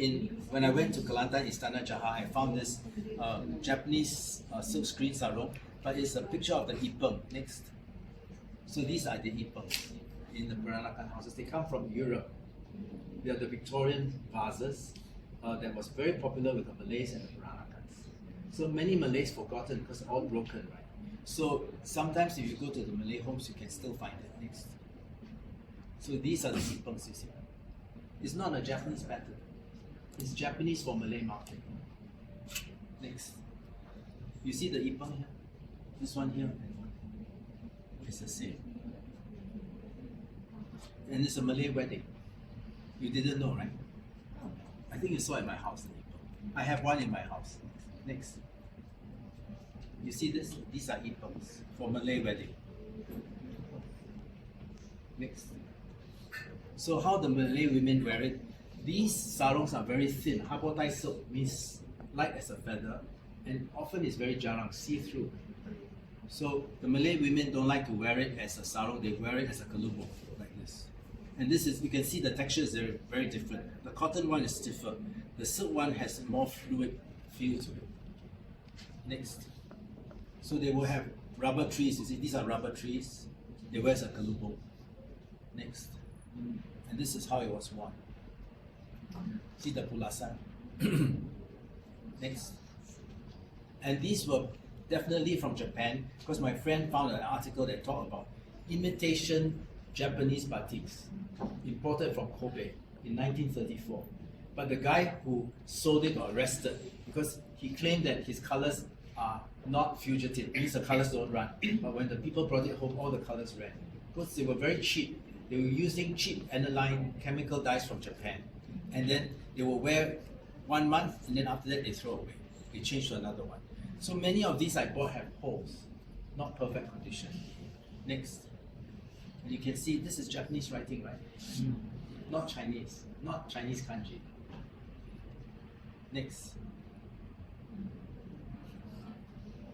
[SPEAKER 1] when I went to Kelantan Istana Jaha, I found this Japanese silk screen sarong, but it's a picture of the ipeng. Next. So these are the ipengs in the Peranakan houses. They come from Europe. They are the Victorian vases that was very popular with the Malays and the Peranakans. So many Malays forgotten because all broken, right? So sometimes if you go to the Malay homes, you can still find it. Next. So these are the ipengs you see. It's not a Japanese pattern. It's Japanese for Malay market. Next. You see the ipeng here? This one here and one here. It's the same. And it's a Malay wedding. You didn't know, right? I think you saw in my house the ipeng. I have one in my house. Next. You see this? These are ipengs for Malay wedding. Next. So how the Malay women wear it? These sarongs are very thin. Habotai silk means light as a feather, and often it's very jarang, see-through. So the Malay women don't like to wear it as a sarong, they wear it as a kalubok, like this. And this is, you can see the texture is very, very different. The cotton one is stiffer. The silk one has more fluid feel to it. Next. So they will have rubber trees, you see, these are rubber trees. They wear as a kalubok. Next. And this is how it was worn. See the pulasan. Next. And these were definitely from Japan, because my friend found an article that talked about imitation Japanese batiks imported from Kobe in 1934. But the guy who sold it got arrested because he claimed that his colors are not fugitive, means the colors don't run. But when the people brought it home, all the colors ran. Because they were very cheap. They were using cheap aniline chemical dyes from Japan. And then they will wear 1 month, and then after that they throw away. They change to another one. So many of these I bought have holes, not perfect condition. Next. And you can see this is Japanese writing, right? Not Chinese kanji. Next.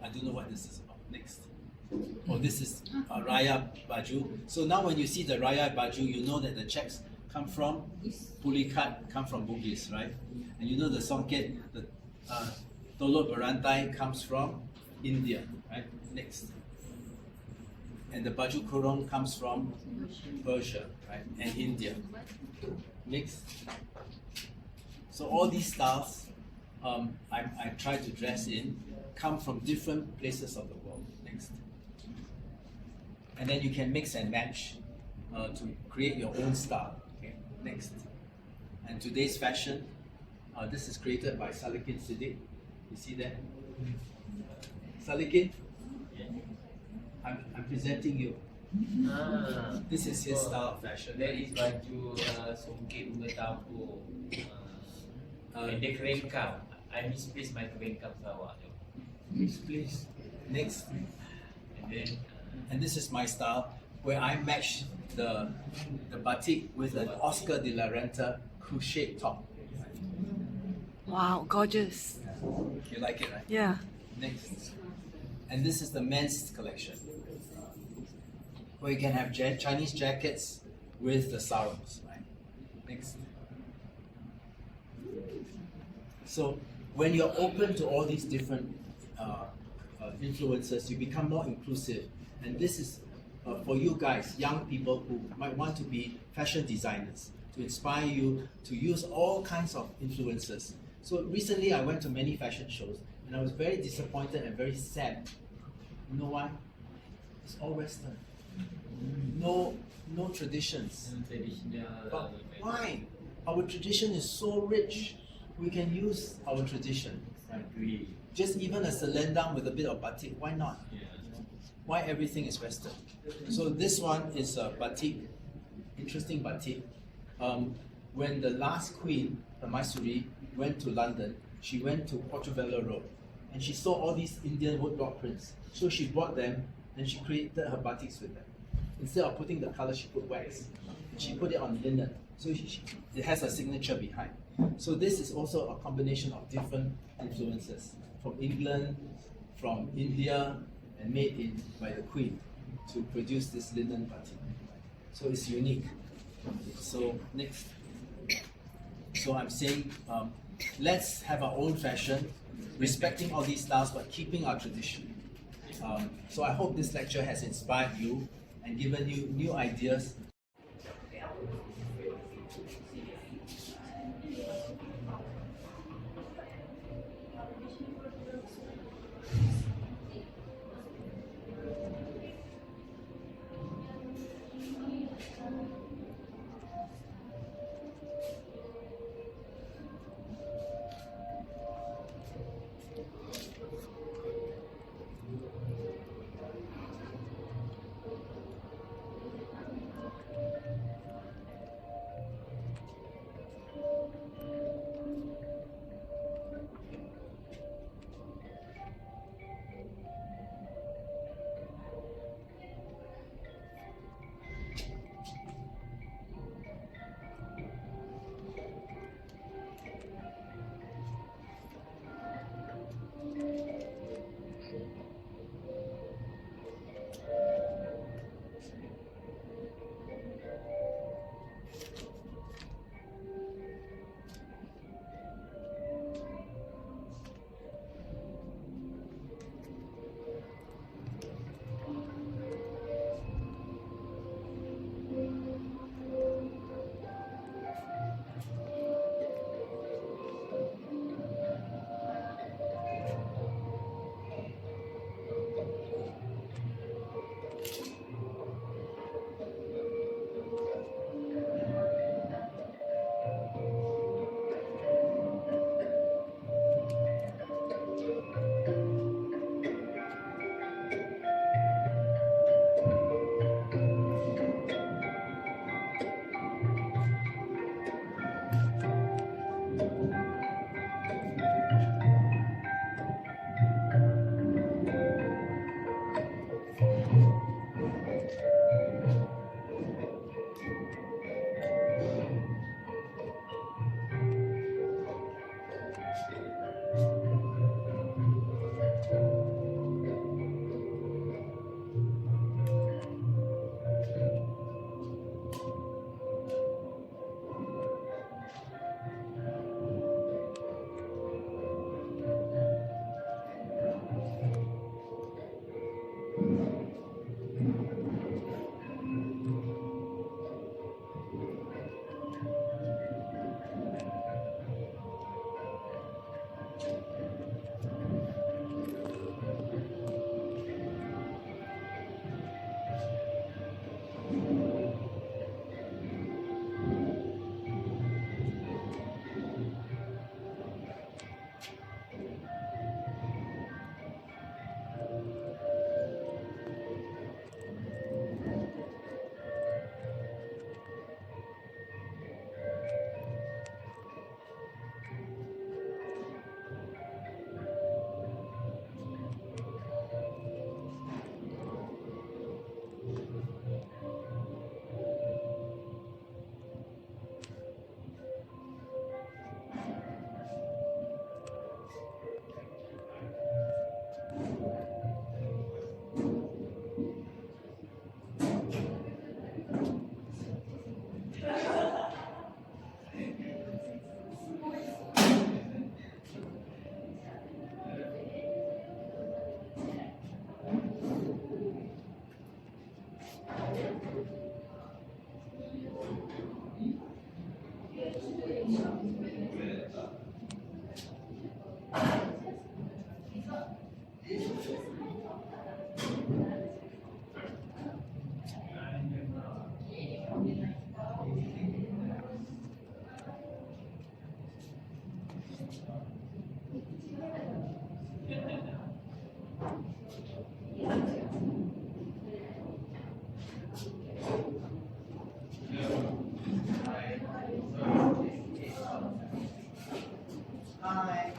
[SPEAKER 1] I don't know what this is about. Next. Oh, this is Raya Baju. So now when you see the Raya Baju, you know that the checks come from Pulikat, come from Bugis, right? And you know the Songket, the Tolot Barantai comes from India, right? Next. And the Baju Kurung comes from Persia, right? And India. Next. So all these styles I try to dress in come from different places of the world. Next. And then you can mix and match to create your own style. Okay. Next. And today's fashion, this is created by Salikin Siddiq. You see that? Salikin, I'm presenting you. This is his style of fashion.
[SPEAKER 2] That is baju songket bunga tapu. Dia keringkam. I misplaced my keringkam Sarawak.
[SPEAKER 1] Please. Next.
[SPEAKER 2] And then
[SPEAKER 1] And this is my style, where I match the batik with an Oscar de la Renta crochet top.
[SPEAKER 3] Wow, gorgeous.
[SPEAKER 1] You like it, right?
[SPEAKER 3] Yeah.
[SPEAKER 1] Next. And this is the men's collection, where you can have Chinese jackets with the sarongs, right? Next. So when you're open to all these different influences, you become more inclusive. And this is for you guys, young people who might want to be fashion designers, to inspire you to use all kinds of influences. So recently I went to many fashion shows and I was very disappointed and very sad. You know why? It's all Western. No traditions.
[SPEAKER 2] traditional.
[SPEAKER 1] But why? Our tradition is so rich. We can use our tradition.
[SPEAKER 2] Agree.
[SPEAKER 1] Just even a selendang with a bit of batik, why not?
[SPEAKER 2] Yeah.
[SPEAKER 1] Why everything is Western? So this one is a batik, interesting batik. When the last queen, Maisuri, went to London, she went to Portobello Road and she saw all these Indian woodblock prints. So she bought them and she created her batiks with them. Instead of putting the color, she put wax. And she put it on linen. So it has a signature behind. So this is also a combination of different influences from England, from India, and made by the Queen to produce this linen batik. So it's unique. So next. So I'm saying, let's have our own fashion, respecting all these styles but keeping our tradition. So I hope this lecture has inspired you and given you new ideas. Hi.